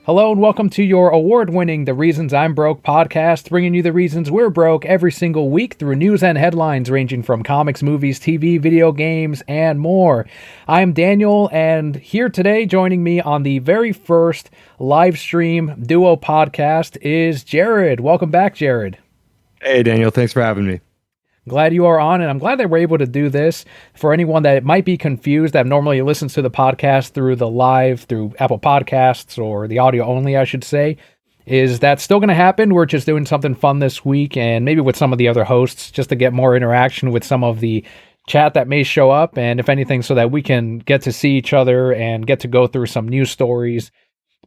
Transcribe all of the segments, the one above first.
Hello and welcome to your award-winning The Reasons I'm Broke podcast, bringing you the reasons we're broke every single week through news and headlines ranging from comics, movies, TV, video games, and more. I'm Daniel, and here today joining me on the very first live stream duo podcast is Jarrod. Welcome back, Jarrod. Hey, Daniel. Thanks for having me. Glad you are on, and I'm glad that we're able to do this. For anyone that might be confused, that normally listens to the podcast through Apple Podcasts, or the audio only, I should say, is that still going to happen? We're just doing something fun this week, and maybe with some of the other hosts, just to get more interaction with some of the chat that may show up, and if anything, so that we can get to see each other and get to go through some news stories.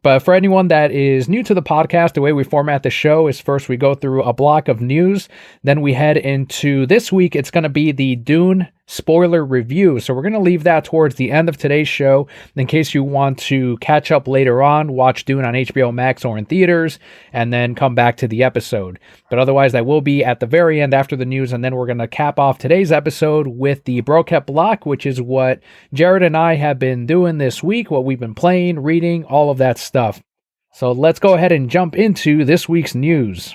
But for anyone that is new to the podcast, the way we format the show is first we go through a block of news, then we head into this week. It's going to be the Dune spoiler review. So we're going to leave that towards the end of today's show in case you want to catch up later on, watch Dune on HBO Max or in theaters, and then come back to the episode. But otherwise, that will be at the very end after the news, and then we're going to cap off today's episode with the Broket block, which is what Jarrod and I have been doing this week, what we've been playing, reading, all of that stuff. So let's go ahead and jump into this week's news.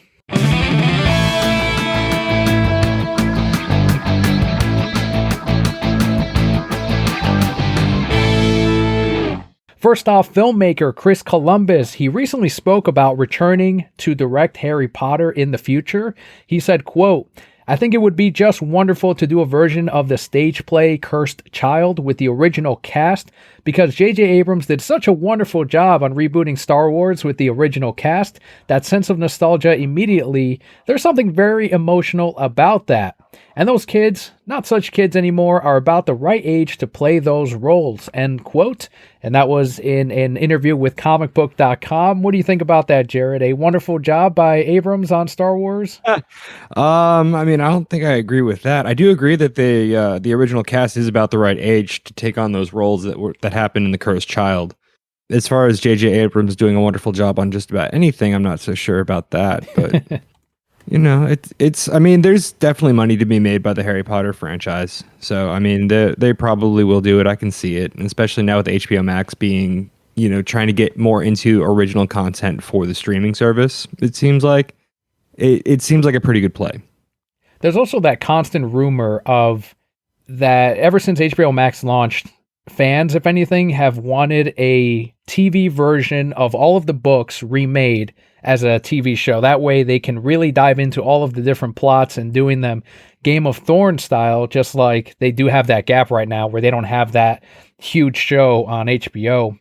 First off, filmmaker Chris Columbus, he recently spoke about returning to direct Harry Potter in the future. He said, quote, "I think it would be just wonderful to do a version of the stage play Cursed Child with the original cast, because J.J. Abrams did such a wonderful job on rebooting Star Wars with the original cast. That sense of nostalgia immediately, there's something very emotional about that. And those kids, not such kids anymore, are about the right age to play those roles," end quote. And that was in an interview with comicbook.com. What do you think about that, Jarrod? A wonderful job by Abrams on Star Wars? I don't think I agree with that. I do agree that the original cast is about the right age to take on those roles that happened in The Cursed Child. As far as J.J. Abrams doing a wonderful job on just about anything, I'm not so sure about that. But there's definitely money to be made by the Harry Potter franchise. So, they probably will do it. I can see it, and especially now with HBO Max being, trying to get more into original content for the streaming service. It seems like it seems like a pretty good play. There's also that constant rumor of that ever since HBO Max launched, fans, if anything, have wanted a TV version of all of the books remade as a TV show. That way they can really dive into all of the different plots and doing them Game of Thrones style, just like they do have that gap right now where they don't have that huge show on HBO.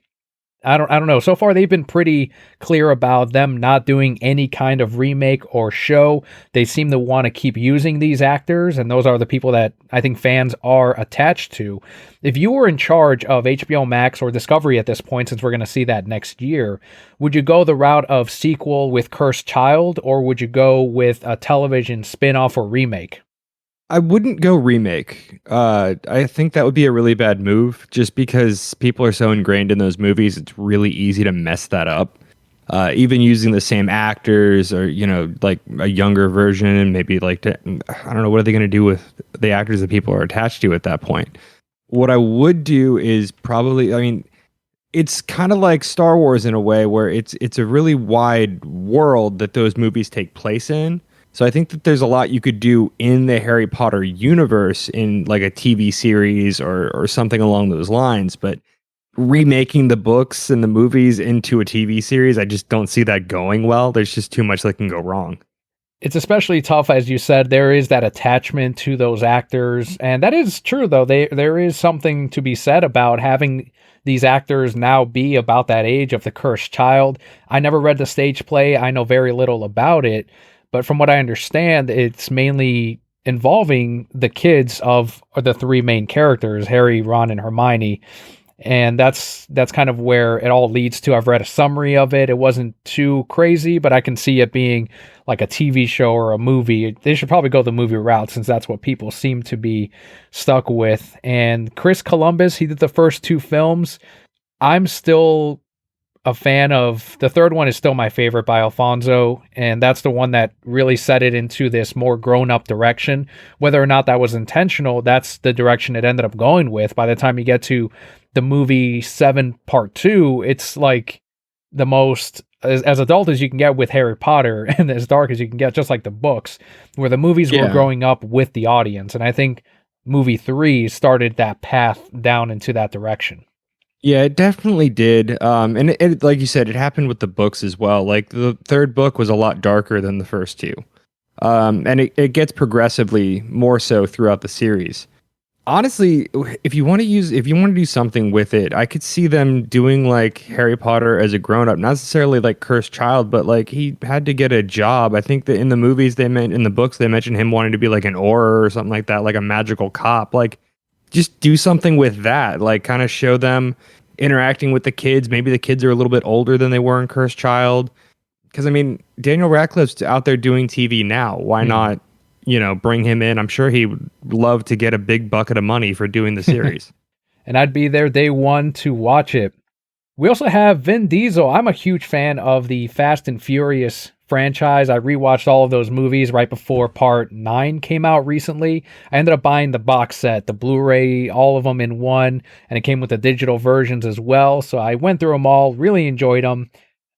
I don't know. So far, they've been pretty clear about them not doing any kind of remake or show. They seem to want to keep using these actors, and those are the people that I think fans are attached to. If you were in charge of HBO Max or Discovery at this point, since we're going to see that next year, would you go the route of sequel with Cursed Child, or would you go with a television spin-off or remake? I wouldn't go remake. I think that would be a really bad move, just because people are so ingrained in those movies. It's really easy to mess that up. Even using the same actors, or like a younger version, maybe I don't know, what are they going to do with the actors that people are attached to at that point? What I would do is probably, it's kind of like Star Wars in a way, where it's a really wide world that those movies take place in. So I think that there's a lot you could do in the Harry Potter universe in like a TV series or something along those lines. But remaking the books and the movies into a TV series, I just don't see that going well. There's just too much that can go wrong. It's especially tough, as you said. There is that attachment to those actors. And that is true, though. There is something to be said about having these actors now be about that age of The Cursed Child. I never read the stage play. I know very little about it. But from what I understand, it's mainly involving the kids of the three main characters, Harry, Ron, and Hermione. And that's kind of where it all leads to. I've read a summary of it. It wasn't too crazy, but I can see it being like a TV show or a movie. They should probably go the movie route, since that's what people seem to be stuck with. And Chris Columbus, he did the first two films. I'm still a fan of the third one. Is still my favorite, by Alfonso, and that's the one that really set it into this more grown-up direction. Whether or not that was intentional, that's the direction it ended up going with. By the time you get to the movie 7 Part 2, it's like the most as adult as you can get with Harry Potter and as dark as you can get, just like the books, where the movies were Yeah. growing up with the audience. And I think movie 3 started that path down into that direction. Yeah, it definitely did. And it, like you said, it happened with the books as well. Like the third book was a lot darker than the first two. And it gets progressively more so throughout the series. Honestly, if you want to do something with it, I could see them doing like Harry Potter as a grown up, not necessarily like cursed child, but like he had to get a job. I think that in the movies in the books they mentioned him wanting to be like an Auror or something like that, like a magical cop. Like just do something with that. Like kind of show them interacting with the kids. Maybe the kids are a little bit older than they were in Cursed Child. Because I mean, Daniel Radcliffe's out there doing TV now. Why not, bring him in? I'm sure he would love to get a big bucket of money for doing the series. And I'd be there day one to watch it. We also have Vin Diesel. I'm a huge fan of the Fast and Furious franchise. I rewatched all of those movies right before part 9 came out recently. I ended up buying the box set, the Blu-ray, all of them in one, and it came with the digital versions as well. So I went through them all, really enjoyed them.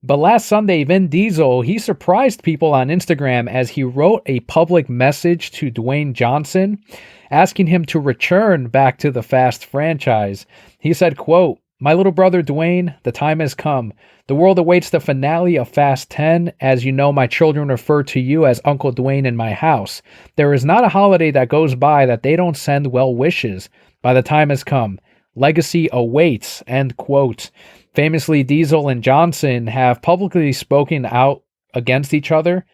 But last Sunday, Vin Diesel, he surprised people on Instagram as he wrote a public message to Dwayne Johnson, asking him to return back to the Fast franchise. He said, quote, "My little brother Dwayne, the time has come. The world awaits the finale of Fast 10. As you know, my children refer to you as Uncle Dwayne in my house. There is not a holiday that goes by that they don't send well wishes. By the time has come. Legacy awaits," end quote. Famously, Diesel and Johnson have publicly spoken out against each other,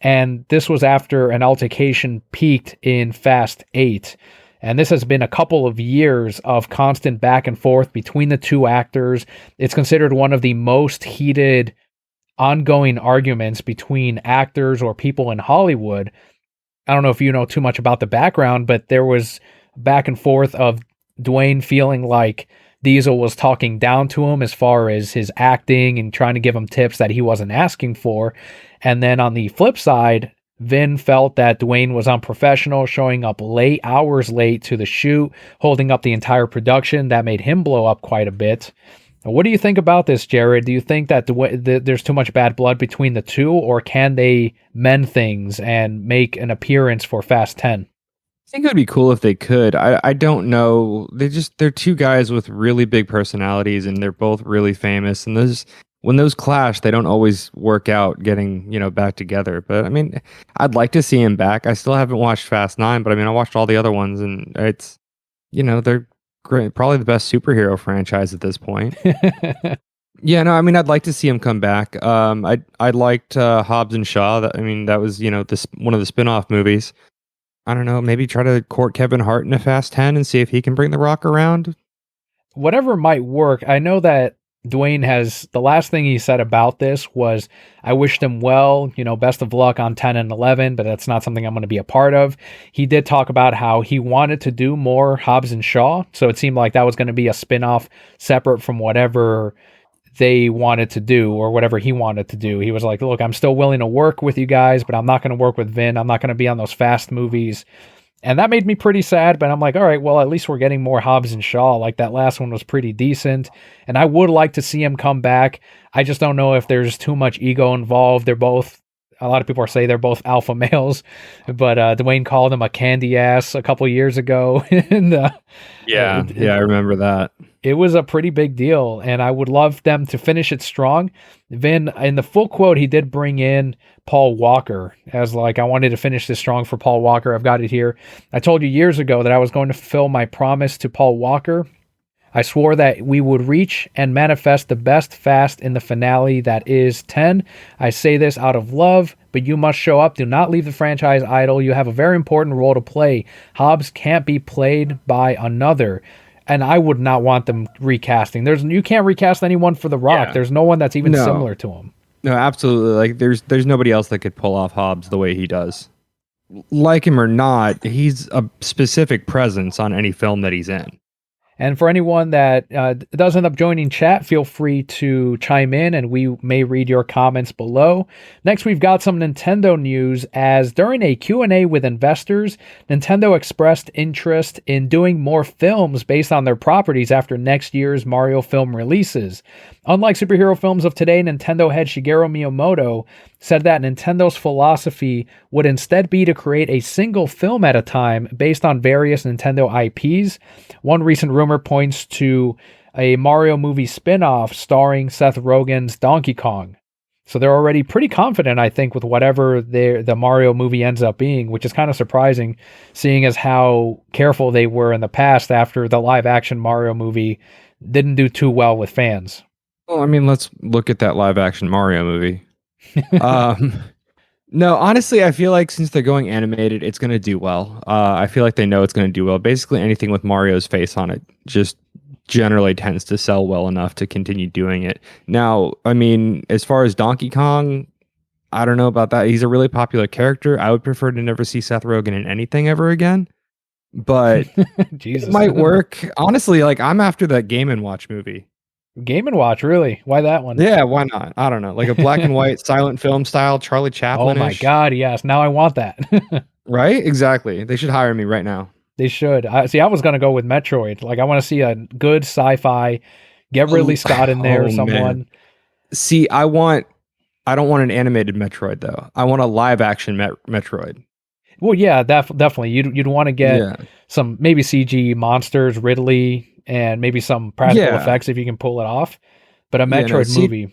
and this was after an altercation peaked in Fast 8. And this has been a couple of years of constant back and forth between the two actors. It's considered one of the most heated ongoing arguments between actors or people in Hollywood. I don't know if you know too much about the background, but there was back and forth of Dwayne feeling like Diesel was talking down to him as far as his acting and trying to give him tips that he wasn't asking for. And then on the flip side, Vin felt that Dwayne was unprofessional, showing up late, hours late to the shoot, holding up the entire production. That made him blow up quite a bit. What do you think about this, Jarrod? Do you think that there's too much bad blood between the two, or can they mend things and make an appearance for Fast 10? I think it would be cool if they could. I don't know. They're two guys with really big personalities and they're both really famous. And when those clash, they don't always work out getting, back together. But I mean, I'd like to see him back. I still haven't watched Fast 9, but I mean, I watched all the other ones and it's, they're great. Probably the best superhero franchise at this point. Yeah, no, I mean, I'd like to see him come back. I liked Hobbs and Shaw. That was, this one of the spin-off movies. I don't know, maybe try to court Kevin Hart in a Fast 10 and see if he can bring The Rock around. Whatever might work. I know that Dwayne has, the last thing he said about this was, I wished him well, best of luck on 10 and 11, but that's not something I'm going to be a part of. He did talk about how he wanted to do more Hobbs and Shaw, so it seemed like that was going to be a spin-off separate from whatever they wanted to do or whatever he wanted to do. He was like, look, I'm still willing to work with you guys, but I'm not going to work with Vin. I'm not going to be on those Fast movies. And that made me pretty sad, but I'm like, all right, well, at least we're getting more Hobbs and Shaw. Like that last one was pretty decent. And I would like to see him come back. I just don't know if there's too much ego involved. A lot of people say they're both alpha males, but Dwayne called him a candy ass a couple years ago. And Yeah, I remember that. It was a pretty big deal, and I would love them to finish it strong. Vin, in the full quote, he did bring in Paul Walker as like, I wanted to finish this strong for Paul Walker. I've got it here. I told you years ago that I was going to fulfill my promise to Paul Walker. I swore that we would reach and manifest the best Fast in the finale that is 10. I say this out of love, but you must show up. Do not leave the franchise idle. You have a very important role to play. Hobbs can't be played by another. And I would not want them recasting. You can't recast anyone for The Rock. Yeah. There's no one that's even similar to him. No, absolutely. Like there's nobody else that could pull off Hobbs the way he does. Like him or not, he's a specific presence on any film that he's in. And for anyone that does end up joining chat, feel free to chime in and we may read your comments below. Next, we've got some Nintendo news, as during a Q&A with investors, Nintendo expressed interest in doing more films based on their properties after next year's Mario film releases. Unlike superhero films of today, Nintendo head Shigeru Miyamoto said that Nintendo's philosophy would instead be to create a single film at a time based on various Nintendo IPs. One recent rumor points to a Mario movie spin-off starring Seth Rogen's Donkey Kong. So they're already pretty confident, I think, with whatever the Mario movie ends up being, which is kind of surprising, seeing as how careful they were in the past after the live-action Mario movie didn't do too well with fans. Well, I mean, let's look at that live action Mario movie. um, no, honestly, I feel like since they're going animated, it's going to do well. I feel like they know it's going to do well. Basically, anything with Mario's face on it just generally tends to sell well enough to continue doing it. Now, I mean, as far as Donkey Kong, I don't know about that. He's a really popular character. I would prefer to never see Seth Rogen in anything ever again. But Jesus. it might work. Honestly, like I'm after that Game & Watch movie. Game & Watch, really? Why that one? Yeah, why not? I don't know. Like a black and white silent film style Charlie Chaplin. Oh my God, yes. Now I want that. Right? Exactly. They should hire me right now. They should. I was going to go with Metroid. Like, I want to see a good sci-fi, get Ridley Scott in there or someone. Man. See, I don't want an animated Metroid, though. I want a live action Metroid. Well, yeah, definitely. You'd want to get some maybe CG monsters, Ridley, and maybe some practical effects if you can pull it off. But a Metroid movie.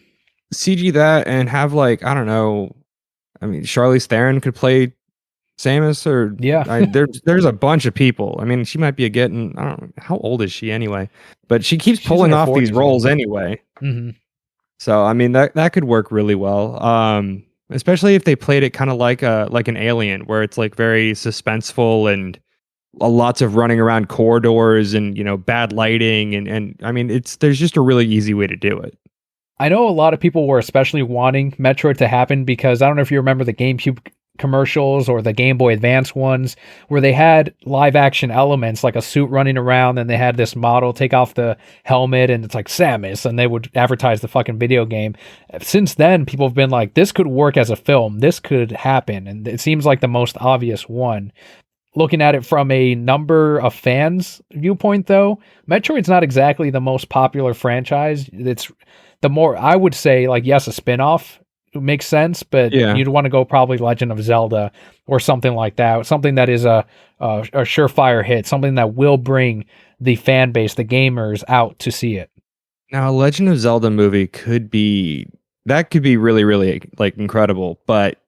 CG that and have, like, I don't know. I mean, Charlize Theron could play Samus, or there's a bunch of people. I mean, she might be I don't know, how old is she anyway? But she's pulling off these roles anyway. Mm-hmm. So I mean that could work really well. Especially if they played it kind of like an Alien, where it's like very suspenseful and lots of running around corridors and bad lighting and I mean there's just a really easy way to do it. I know a lot of people were especially wanting Metroid to happen because I don't know if you remember the GameCube commercials or the Game Boy Advance ones where they had live action elements like a suit running around and they had this model take off the helmet and it's like Samus and they would advertise the fucking video game. Since then, people have been like, this could work as a film. This could happen. And it seems like the most obvious one. Looking at it from a number of fans viewpoint, though, Metroid's not exactly the most popular franchise. It's the more, I would say, like, yes, a spin-off makes sense, but you'd want to go probably Legend of Zelda or something like that. Something that is a surefire hit, something that will bring the fan base, the gamers, out to see it. Now, a Legend of Zelda movie could be really, really like incredible, but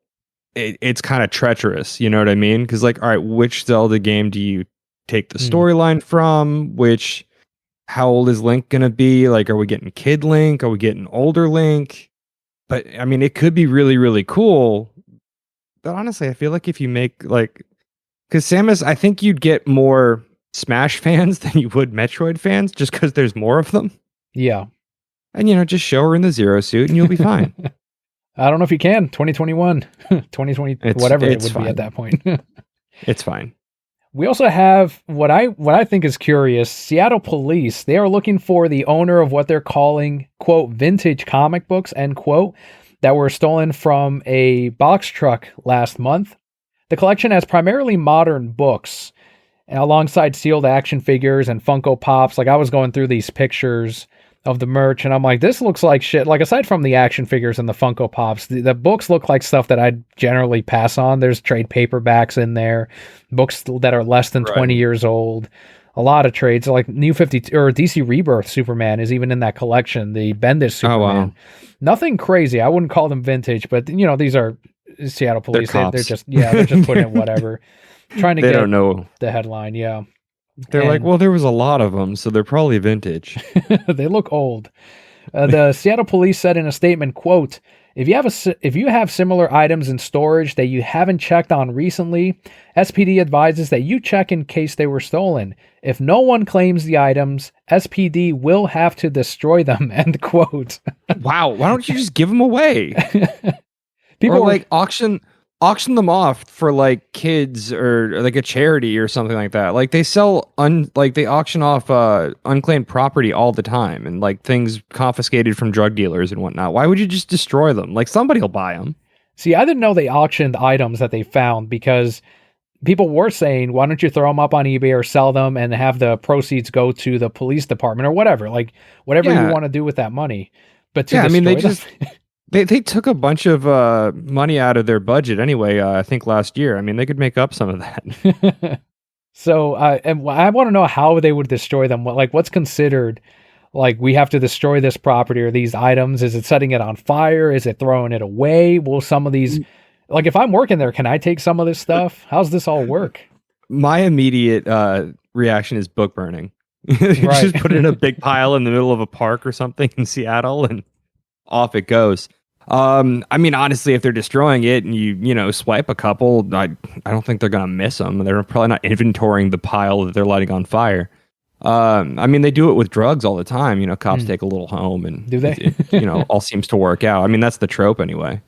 it's kind of treacherous. You know what I mean? Because like, all right, which Zelda game do you take the storyline from? How old is Link gonna be? Like, are we getting Kid Link? Are we getting older Link? But I mean, it could be really, really cool. But honestly, I feel like if you make because Samus, I think you'd get more Smash fans than you would Metroid fans, just because there's more of them. Yeah, and just show her in the Zero suit, and you'll be fine. I don't know if you can. 2021, 2020, whatever it would be at that point. It's fine. We also have what I think is curious. Seattle police, they are looking for the owner of what they're calling, quote, vintage comic books, end quote, that were stolen from a box truck last month. The collection has primarily modern books alongside sealed action figures and Funko Pops. Like, I was going through these pictures of the merch and I'm like, this looks like shit. Like, aside from the action figures and the Funko Pops, the books look like stuff that I'd generally pass on. There's trade paperbacks in there, books that are less than 20 years old, a lot of trades. Like New 52 or DC Rebirth Superman is even in that collection, the Bendis Superman. Oh, wow. Nothing crazy. I wouldn't call them vintage, but these are Seattle police. They're just putting in whatever, trying to get don't know the headline. Yeah. They're like, well, there was a lot of them, so they're probably vintage. They look old. The Seattle police said in a statement, quote, if you have similar items in storage that you haven't checked on recently, SPD advises that you check in case they were stolen. If no one claims the items, SPD will have to destroy them, end quote. Wow. Why don't you just give them away? People or like auction auction them off for like kids or like a charity or something like that. Like they sell like they auction off unclaimed property all the time and like things confiscated from drug dealers and whatnot. Why would you just destroy them? Like somebody'll buy them. See, I didn't know they auctioned items that they found because people were saying, why don't you throw them up on eBay or sell them and have the proceeds go to the police department or whatever, like whatever you Yeah. want to do with that money. But to Yeah, I mean they destroy them, just they took a bunch of money out of their budget anyway, I think last year. I mean, they could make up some of that. so and I want to know how they would destroy them. Like, what's considered like we have to destroy this property or these items? Is it setting it on fire? Is it throwing it away? Will some of these, like, if I'm working there, can I take some of this stuff? How's this all work? My immediate reaction is book burning. Right. Just put it in a big pile in the middle of a park or something in Seattle and off it goes. I mean, honestly, if they're destroying it and you know, swipe a couple, I don't think they're gonna miss them. They're probably not inventorying the pile that they're lighting on fire. I mean, they do it with drugs all the time. You know, cops take a little home and Do they? you know, all seems to work out. I mean, that's the trope anyway.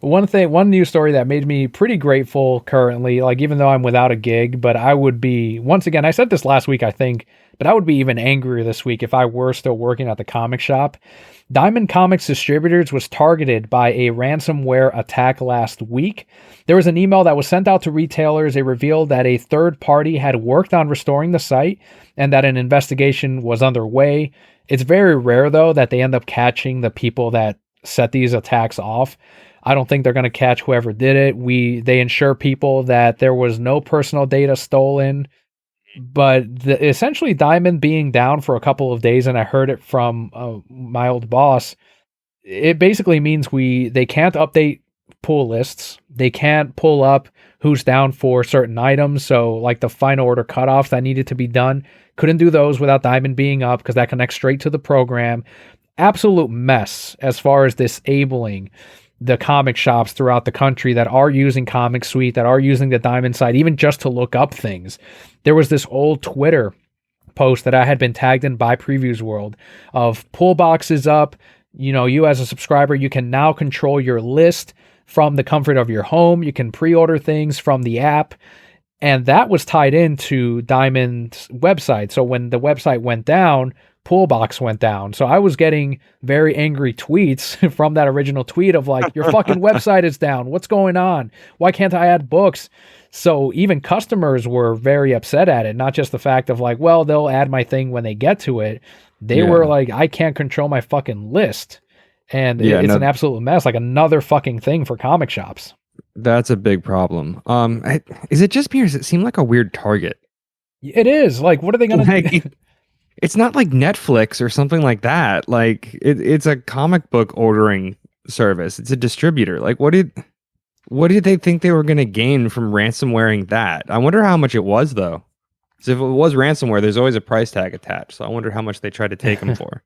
One news story that made me pretty grateful currently, like even though I'm without a gig, but I would be, once again, I said this last week, I think, but I would be even angrier this week if I were still working at the comic shop. Diamond Comics Distributors was targeted by a ransomware attack last week. There was an email that was sent out to retailers. It revealed that a third party had worked on restoring the site and that an investigation was underway. It's very rare, though, that they end up catching the people that set these attacks off. I don't think they're going to catch whoever did it. They ensure people that there was no personal data stolen. But essentially, Diamond being down for a couple of days, and I heard it from my old boss, it basically means they can't update pull lists. They can't pull up who's down for certain items. So like the final order cutoffs that needed to be done, couldn't do those without Diamond being up because that connects straight to the program. Absolute mess as far as disabling the comic shops throughout the country that are using Comic Suite, that are using the Diamond site, even just to look up things. There was this old Twitter post that I had been tagged in by Previews World of pull boxes up. You know, you as a subscriber, you can now control your list from the comfort of your home. You can pre-order things from the app. And that was tied into Diamond's website. So when the website went down, Pullbox went down. So I was getting very angry tweets from that original tweet of like, your fucking website is down. What's going on? Why can't I add books? So even customers were very upset at it. Not just the fact of like, well, they'll add my thing when they get to it. They were like, I can't control my fucking list. And it's an absolute mess. Like another fucking thing for comic shops. That's a big problem. Is it just me or does it seem like a weird target? It is. Like, what are they going to do? It's not like Netflix or something like that. Like it's a comic book ordering service. It's a distributor. Like what did they think they were going to gain from ransomwaring that? I wonder how much it was though. Because if it was ransomware, there's always a price tag attached. So I wonder how much they tried to take them for.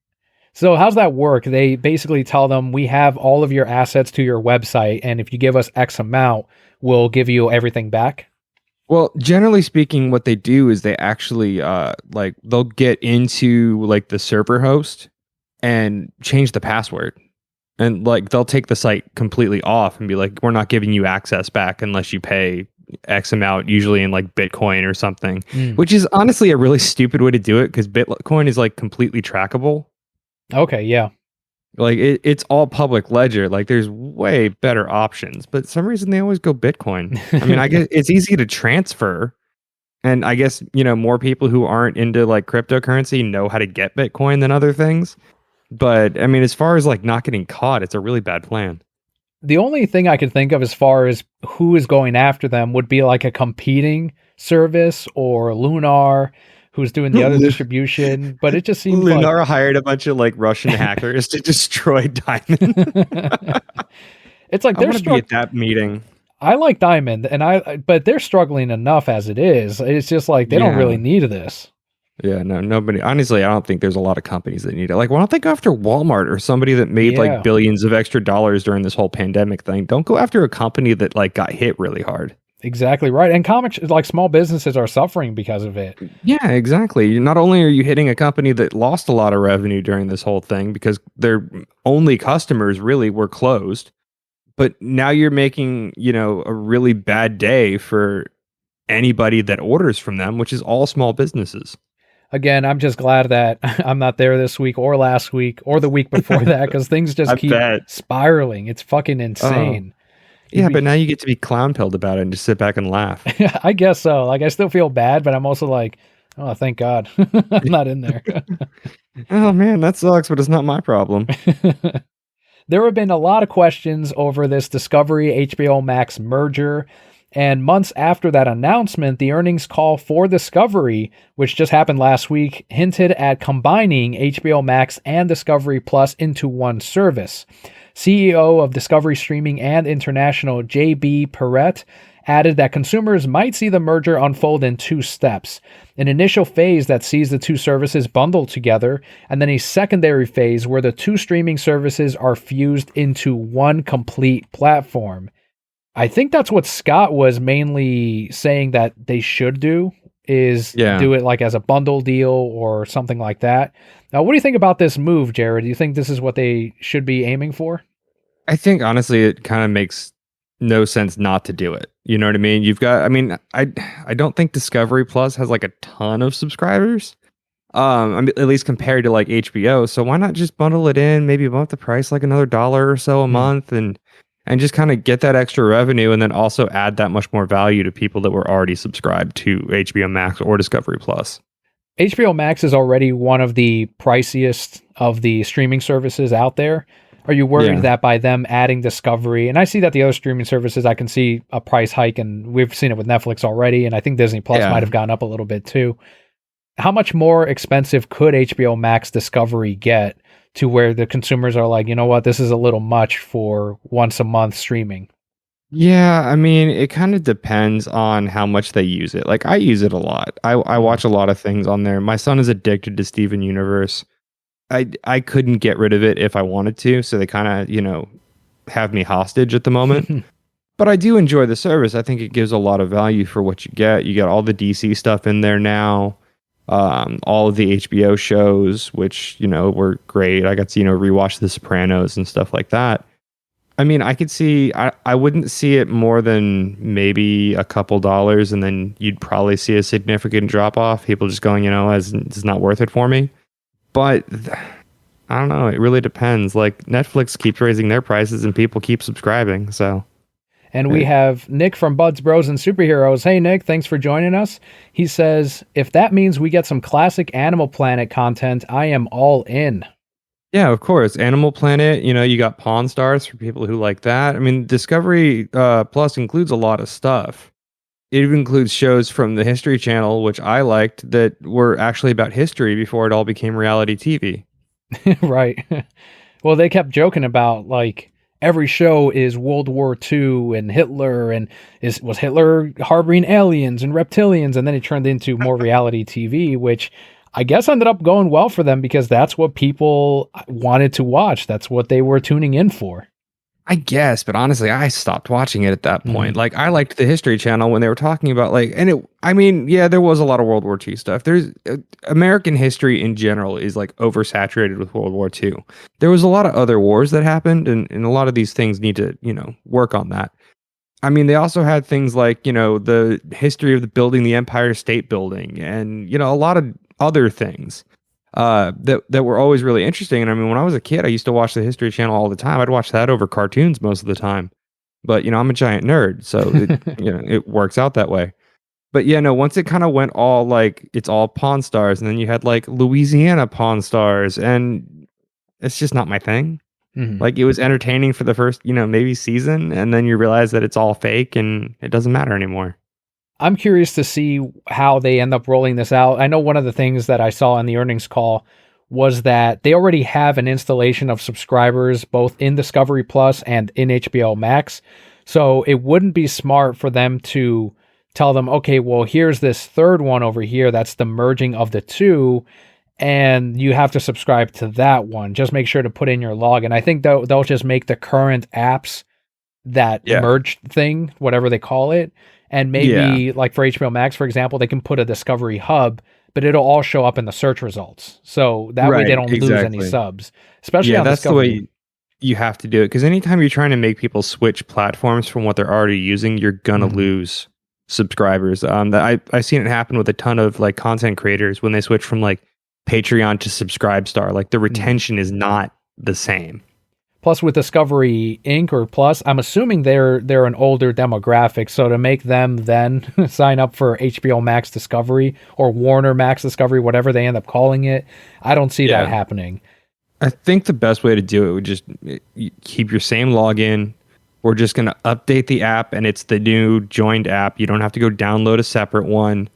So how's that work? They basically tell them, we have all of your assets to your website, and if you give us X amount, we'll give you everything back. Well, generally speaking, what they do is they actually like they'll get into like the server host and change the password. And like they'll take the site completely off and be like, we're not giving you access back unless you pay X amount, usually in like Bitcoin or something, which is honestly a really stupid way to do it because Bitcoin is like completely trackable. Okay, yeah. Like it's all public ledger. Like there's way better options, but for some reason they always go Bitcoin. I mean, I guess it's easy to transfer. And I guess, you know, more people who aren't into like cryptocurrency know how to get Bitcoin than other things. But I mean, as far as like not getting caught, it's a really bad plan. The only thing I could think of as far as who is going after them would be like a competing service or Lunar, who's doing the other distribution, but it just seems Lunar hired a bunch of like Russian hackers to destroy Diamond. It's like they're be at that meeting. I like Diamond, but they're struggling enough as it is. It's just like they don't really need this. Yeah, no, nobody. Honestly, I don't think there's a lot of companies that need it. Like, why don't they go after Walmart or somebody that made like billions of extra dollars during this whole pandemic thing? Don't go after a company that like got hit really hard. Exactly right. And comics, like small businesses are suffering because of it. Yeah, exactly. Not only are you hitting a company that lost a lot of revenue during this whole thing because their only customers really were closed, but now you're making, a really bad day for anybody that orders from them, which is all small businesses. Again, I'm just glad that I'm not there this week or last week or the week before that, because things just I keep bet. spiraling. It's fucking Oh, insane. You'd yeah, be, but now you get to be clown pilled about it and just sit back and laugh. I guess so. Like, I still feel bad, but I'm also like, oh, thank God I'm not in there. Oh man, that sucks, but it's not my problem. There have been a lot of questions over this Discovery HBO Max merger. And months after that announcement, the earnings call for Discovery, which just happened last week, hinted at combining HBO Max and Discovery Plus into one service. CEO of Discovery Streaming and International, JB Perrette, added that consumers might see the merger unfold in two steps: an initial phase that sees the two services bundled together, and then a secondary phase where the two streaming services are fused into one complete platform. I think that's what Scott was mainly saying that they should do, is Yeah. do it like as a bundle deal or something like that. Now, what do you think about this move, Jarrod? Do you think this is what they should be aiming for? I think honestly it kind of makes no sense not to do it. You know what I mean? I don't think Discovery Plus has like a ton of subscribers. I mean, at least compared to like HBO. So why not just bundle it in, maybe bump the price like another dollar or so a Hmm. month, and just kind of get that extra revenue, and then also add that much more value to people that were already subscribed to HBO Max or Discovery Plus. HBO Max is already one of the priciest of the streaming services out there. Are you worried Yeah. that by them adding Discovery, and I see that the other streaming services, I can see a price hike, and we've seen it with Netflix already, and I think Disney Plus might Yeah. have gone up a little bit too. How much more expensive could HBO Max Discovery get to where the consumers are like, you know what, this is a little much for once a month streaming? Yeah, I mean, it kind of depends on how much they use it. Like I use it a lot. I Mm. watch a lot of things on there. My son is addicted to Steven Universe. I couldn't get rid of it if I wanted to, so they kind of, have me hostage at the moment. But I do enjoy the service. I think it gives a lot of value for what you get. You get all the DC stuff in there now. All of the HBO shows, which, were great. I got to, rewatch The Sopranos and stuff like that. I mean, I wouldn't see it more than maybe a couple dollars, and then you'd probably see a significant drop off. People just going, as it's not worth it for me. But I don't know. It really depends. Like Netflix keeps raising their prices and people keep subscribing. So, And we eh, have Nick from Buds Bros and Superheroes. Hey, Nick, thanks for joining us. He says, if that means we get some classic Animal Planet content, I am all in. yeah, of course. Animal Planet, you got Pawn Stars for people who like that. I mean, Discovery Plus includes a lot of stuff. It even includes shows from the History Channel, which I liked, that were actually about history before it all became reality TV. Right. Well, they kept joking about like every show is World War II and Hitler, and was Hitler harboring aliens and reptilians, and then it turned into more reality TV, which I guess ended up going well for them because that's what people wanted to watch. That's what they were tuning in for. I guess, but honestly, I stopped watching it at that Hmm. point. Like, I liked the History Channel when they were talking about I mean, yeah, there was a lot of World War II stuff. There's American history in general is like oversaturated with World War II. There was a lot of other wars that happened, and a lot of these things need to, work on that. I mean, they also had things like, the history of the building the Empire State Building, and, a lot of other things that were always really interesting. And I mean, when I was a kid, I used to watch the History Channel all the time. I'd watch that over cartoons most of the time. But I'm a giant nerd, so it works out that way. But yeah, no, once it kind of went all like it's all Pawn Stars, and then you had like Louisiana Pawn Stars, and it's just not my thing. Hmm. Like it was entertaining for the first, maybe season, and then you realize that it's all fake and it doesn't matter anymore. I'm curious to see how they end up rolling this out. I know one of the things that I saw in the earnings call was that they already have an installation of subscribers both in Discovery Plus and in HBO Max. So it wouldn't be smart for them to tell them, okay, well, here's this third one over here that's the merging of the two, and you have to subscribe to that one. Just make sure to put in your login. I think they'll just make the current apps that Yeah. merged thing, whatever they call it. And Yeah. maybe like for HBO Max, for example, they can put a Discovery Hub, but it'll all show up in the search results. So that way they Right. don't lose any Exactly. subs, especially Yeah, on that's the Discovery. way. you have to do it because anytime you're trying to make people switch platforms from what they're already using, you're gonna lose subscribers. I've seen it happen with a ton of like content creators when they switch from like Patreon to Subscribestar. Like the retention is not the same. Plus, with Discovery Inc. or Plus, I'm assuming they're an older demographic. So to make them then sign up for HBO Max Discovery or Warner Max Discovery, whatever they end up calling it, I don't see that happening. I think the best way to do it would just keep your same login. We're just going to update the app, and it's the new joined app. You don't have to go download a separate one.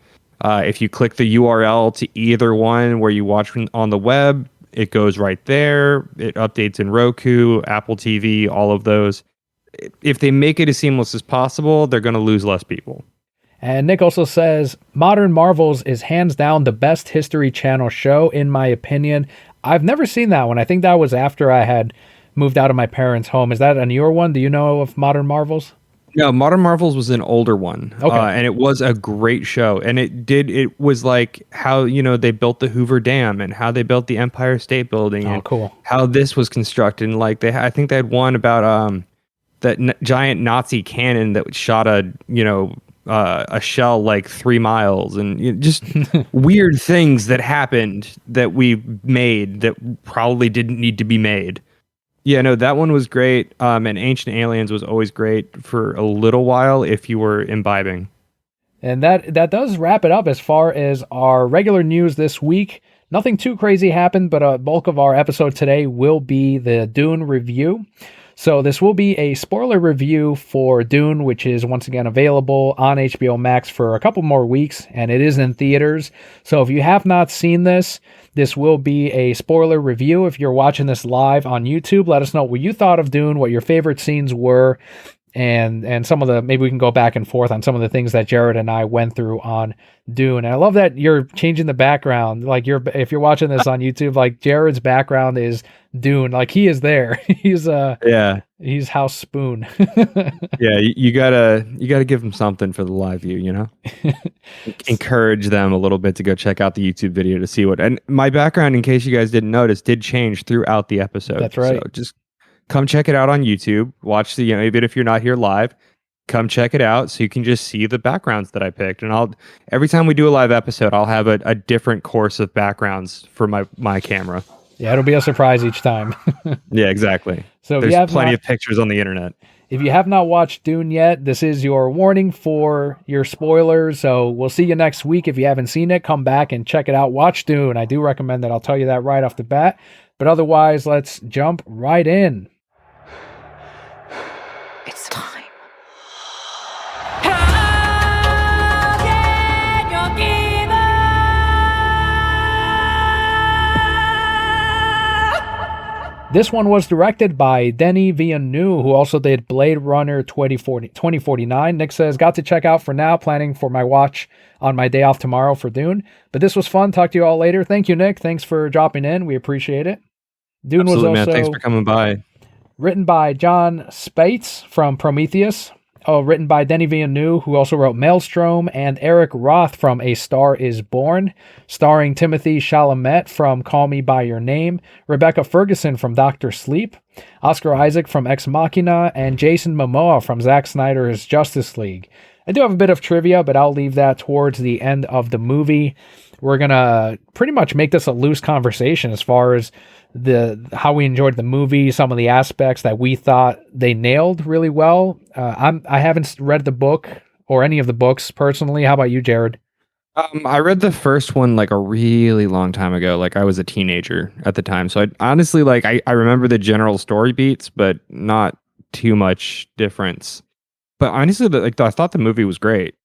If you click the URL to either one where you watch on the web, it goes right there. It updates in Roku, Apple TV, all of those. If they make it as seamless as possible, they're going to lose less people. And Nick also says, Modern Marvels is hands down the best History Channel show, in my opinion. I've never seen that one. I think that was after I had moved out of my parents' home. Is that a newer one? Do you know of Modern Marvels? No, Modern Marvels was an older one. Okay. And it was a great show. And it was like how, they built the Hoover Dam and how they built the Empire State Building. Oh, and cool. How this was constructed. And like I think they had one about that giant Nazi cannon that shot a shell like 3 miles, and just weird things that happened that we made that probably didn't need to be made. Yeah, no, that one was great. And Ancient Aliens was always great for a little while if you were imbibing. And that does wrap it up as far as our regular news this week. Nothing too crazy happened, but a bulk of our episode today will be the Dune review. So this will be a spoiler review for Dune, which is once again available on HBO Max for a couple more weeks, and it is in theaters. So if you have not seen this will be a spoiler review. If you're watching this live on YouTube, let us know what you thought of Dune, what your favorite scenes were, and some of the, maybe we can go back and forth on some of the things that Jarrod and I went through on Dune. And I love that you're changing the background. Like if you're watching this on YouTube, like Jarrod's background is Dune. Like he is there. He's House Spoon. Yeah, you gotta give them something for the live view, Encourage them a little bit to go check out the YouTube video to see what. And my background, in case you guys didn't notice, did change throughout the episode. That's right. So just come check it out on YouTube. Watch even if you're not here live, come check it out so you can just see the backgrounds that I picked. And every time we do a live episode, I'll have a different course of backgrounds for my camera. Yeah, it'll be a surprise each time. Yeah, exactly. So there's plenty of pictures on the internet. If you have not watched Dune yet, this is your warning for your spoilers. So we'll see you next week. If you haven't seen it, come back and check it out. Watch Dune. I do recommend that. I'll tell you that right off the bat. But otherwise, let's jump right in. It's time. This one was directed by Denis Villeneuve, who also did Blade Runner 2049. Nick says, got to check out for now, planning for my watch on my day off tomorrow for Dune. But this was fun. Talk to you all later. Thank you, Nick. Thanks for dropping in. We appreciate it. Dune Absolutely, was also man. Thanks for coming by. Written by John Spates from Prometheus. Written by Denis Villeneuve, who also wrote Maelstrom, and Eric Roth from A Star is Born, starring Timothée Chalamet from Call Me By Your Name, Rebecca Ferguson from Dr. Sleep, Oscar Isaac from Ex Machina, and Jason Momoa from Zack Snyder's Justice League. I do have a bit of trivia, but I'll leave that towards the end of the movie. We're going to pretty much make this a loose conversation as far as how we enjoyed the movie, some of the aspects that we thought they nailed really well. I haven't read the book or any of the books personally. How about you, Jarrod? I read the first one like a really long time ago. Like I was a teenager at the time. So I honestly I remember the general story beats, but not too much difference. But honestly, I thought the movie was great.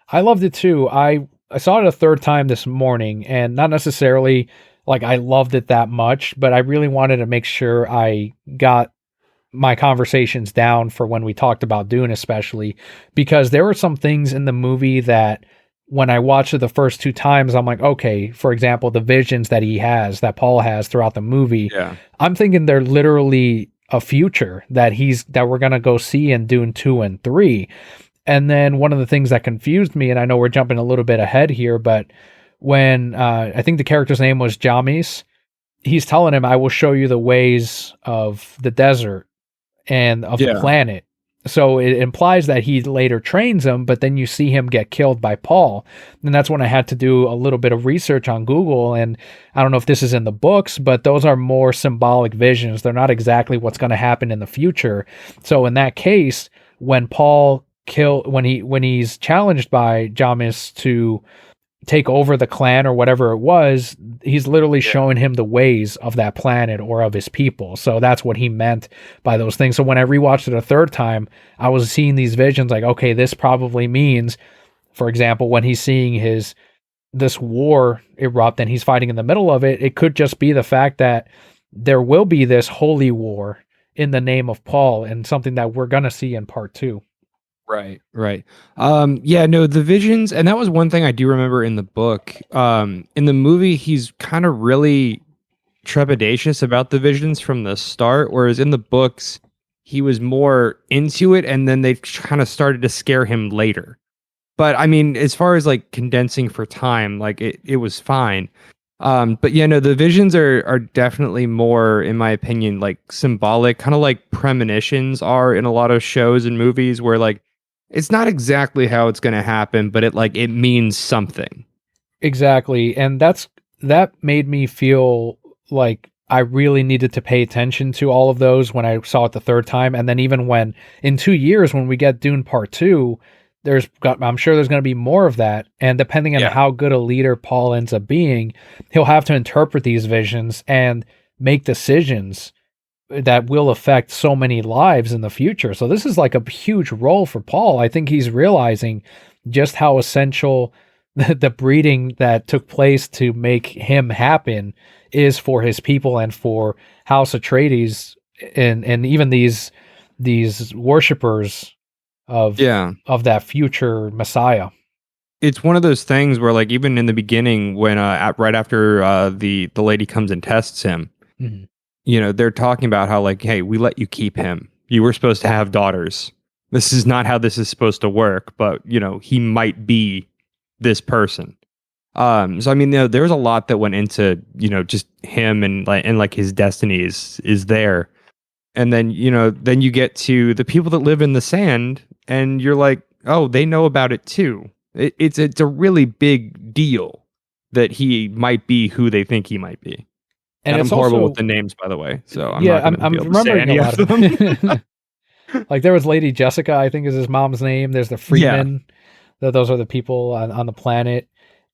I loved it too. I saw it a third time this morning, and not necessarily like I loved it that much, but I really wanted to make sure I got my conversations down for when we talked about Dune, especially because there were some things in the movie that when I watched it the first 2 times, I'm like, okay, for example, the visions that Paul has throughout the movie, I'm thinking they're literally a future that we're going to go see in Dune 2 and 3. And then one of the things that confused me, and I know we're jumping a little bit ahead here, but when I think the character's name was Jamis, he's telling him, I will show you the ways of the desert and of the Yeah. planet. So it implies that he later trains him, but then you see him get killed by Paul. And that's when I had to do a little bit of research on Google. And I don't know if this is in the books, but those are more symbolic visions. They're not exactly what's going to happen in the future. So in that case, when when he's challenged by Jamis to take over the clan or whatever it was, he's literally showing him the ways of that planet or of his people. So that's what he meant by those things. So when I rewatched it a third time, I was seeing these visions like, okay, this probably means, for example, when he's seeing this war erupt and he's fighting in the middle of it, it could just be the fact that there will be this holy war in the name of Paul, and something that we're going to see in part 2. Right, right. Yeah, no, the visions, and that was one thing I do remember in the book. In the movie, he's kind of really trepidatious about the visions from the start, whereas in the books, he was more into it, and then they kind of started to scare him later. But I mean, as far as like condensing for time, like it was fine. But yeah, no, the visions are definitely more, in my opinion, like symbolic, kind of like premonitions are in a lot of shows and movies where like it's not exactly how it's gonna happen, but it means something. Exactly. And that made me feel like I really needed to pay attention to all of those when I saw it the third time. And then even when in 2 years, when we get Dune Part 2, I'm sure there's going to be more of that. And depending on Yeah. how good a leader Paul ends up being, he'll have to interpret these visions and make decisions that will affect so many lives in the future. So this is like a huge role for Paul. I think he's realizing just how essential the breeding that took place to make him happen is for his people and for House Atreides, and even these worshippers Yeah. of that future Messiah. It's one of those things where like even in the beginning when right after the lady comes and tests him, Mhm. you know, they're talking about how like, hey, we let you keep him. You were supposed to have daughters. This is not how this is supposed to work, but you know, he might be this person. So I mean, you know, there's a lot that went into, you know, just him and like his destiny is there. And then, you know, then you get to the people that live in the sand and you're like, oh, they know about it too. It's a really big deal that he might be who they think he might be. And And I'm it's horrible with also, the names, by the way, so I'm yeah, not going to I'm be able to say remembering a any lot of of them. it. Like there was Lady Jessica, I think is his mom's name. There's the Yeah, Freeman. Those are the people on the planet.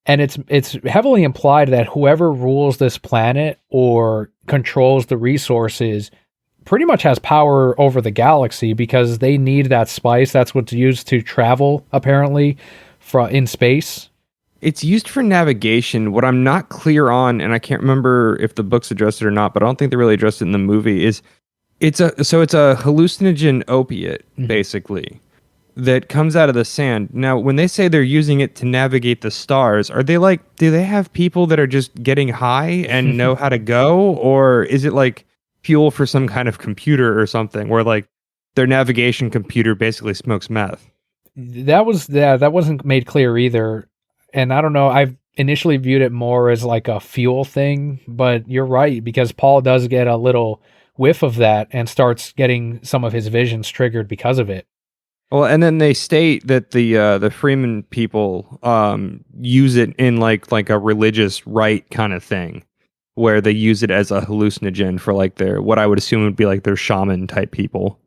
And it's heavily implied that whoever rules this planet or controls the resources pretty much has power over the galaxy, because they need that spice. That's what's used to travel, apparently, in space. it's used for navigation. What I'm not clear on, and I can't remember if the books addressed it or not, but I don't think they really addressed it in the movie. Is it's a hallucinogen opiate Mhm. basically that comes out of the sand. Now, when they say they're using it to navigate the stars, are they like, do they have people that are just getting high and know how to go? Or is it like fuel for some kind of computer or something where like their navigation computer basically smokes meth? That wasn't made clear either. And I don't know, I've initially viewed it more as like a fuel thing, but you're right, because Paul does get a little whiff of that and starts getting some of his visions triggered because of it. Well, and then they state that the Freeman people use it in like a religious rite kind of thing, where they use it as a hallucinogen for like their what I would assume would be like their shaman type people.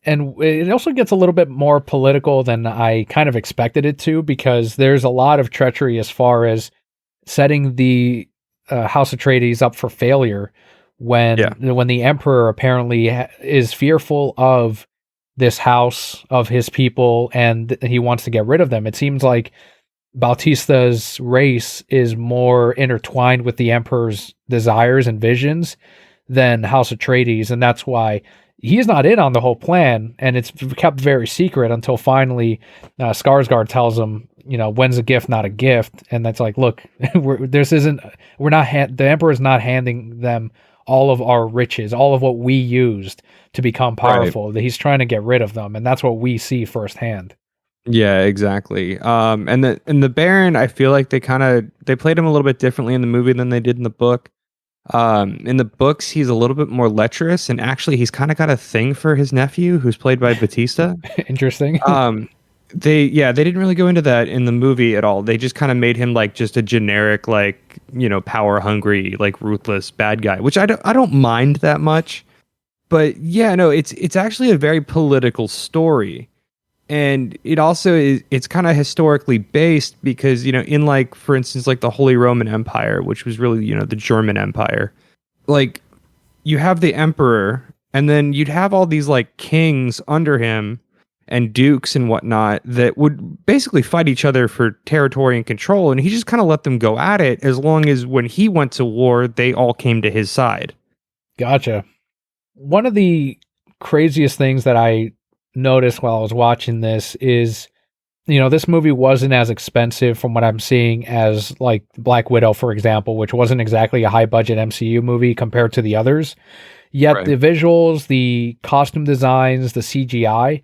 And it also gets a little bit more political than I kind of expected it to, because there's a lot of treachery as far as setting the House Atreides up for failure Yeah. when the Emperor apparently is fearful of this house, of his people, and he wants to get rid of them. It seems like Bautista's race is more intertwined with the Emperor's desires and visions than House Atreides, and that's why he's not in on the whole plan, and it's kept very secret until finally Skarsgård tells him, you know, when's a gift not a gift, and that's like, look, the Emperor's not handing them all of our riches, all of what we used to become Right. powerful. That he's trying to get rid of them, and that's what we see firsthand. Yeah, exactly. And the Baron, I feel like they played him a little bit differently in the movie than they did in the book. In the books, he's a little bit more lecherous, and actually, he's kind of got a thing for his nephew, who's played by Batista. Interesting. Um, they didn't really go into that in the movie at all. They just kind of made him like just a generic, like, power hungry, like ruthless bad guy, which I don't mind that much. But yeah, no, it's actually a very political story. And it also is, it's kind of historically based because, in like, for instance, like the Holy Roman Empire, which was really, the German Empire, like you have the emperor and then you'd have all these like kings under him and dukes and whatnot that would basically fight each other for territory and control. And he just kind of let them go at it as long as when he went to war, they all came to his side. Gotcha. One of the craziest things that I noticed while I was watching this is, this movie wasn't as expensive from what I'm seeing as like Black Widow, for example, which wasn't exactly a high budget MCU movie compared to the others. Yet Right. the visuals, the costume designs, the CGI,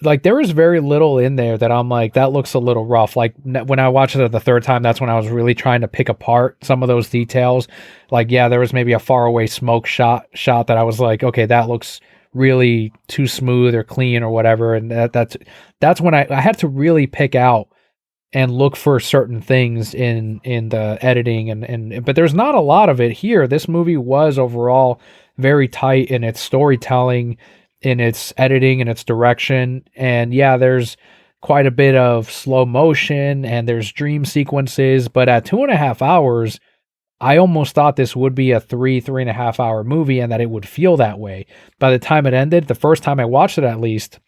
like there was very little in there that I'm like, that looks a little rough. Like when I watched it the third time, that's when I was really trying to pick apart some of those details. Like, yeah, there was maybe a far away smoke shot that I was like, okay, that looks really too smooth or clean or whatever. And that's when I had to really pick out and look for certain things in the editing but there's not a lot of it here. This movie was overall very tight in its storytelling, in its editing, and its direction. And yeah, there's quite a bit of slow motion and there's dream sequences, but at 2.5 hours, I almost thought this would be a 3.5 hour movie and that it would feel that way. By the time it ended, the first time I watched it at least,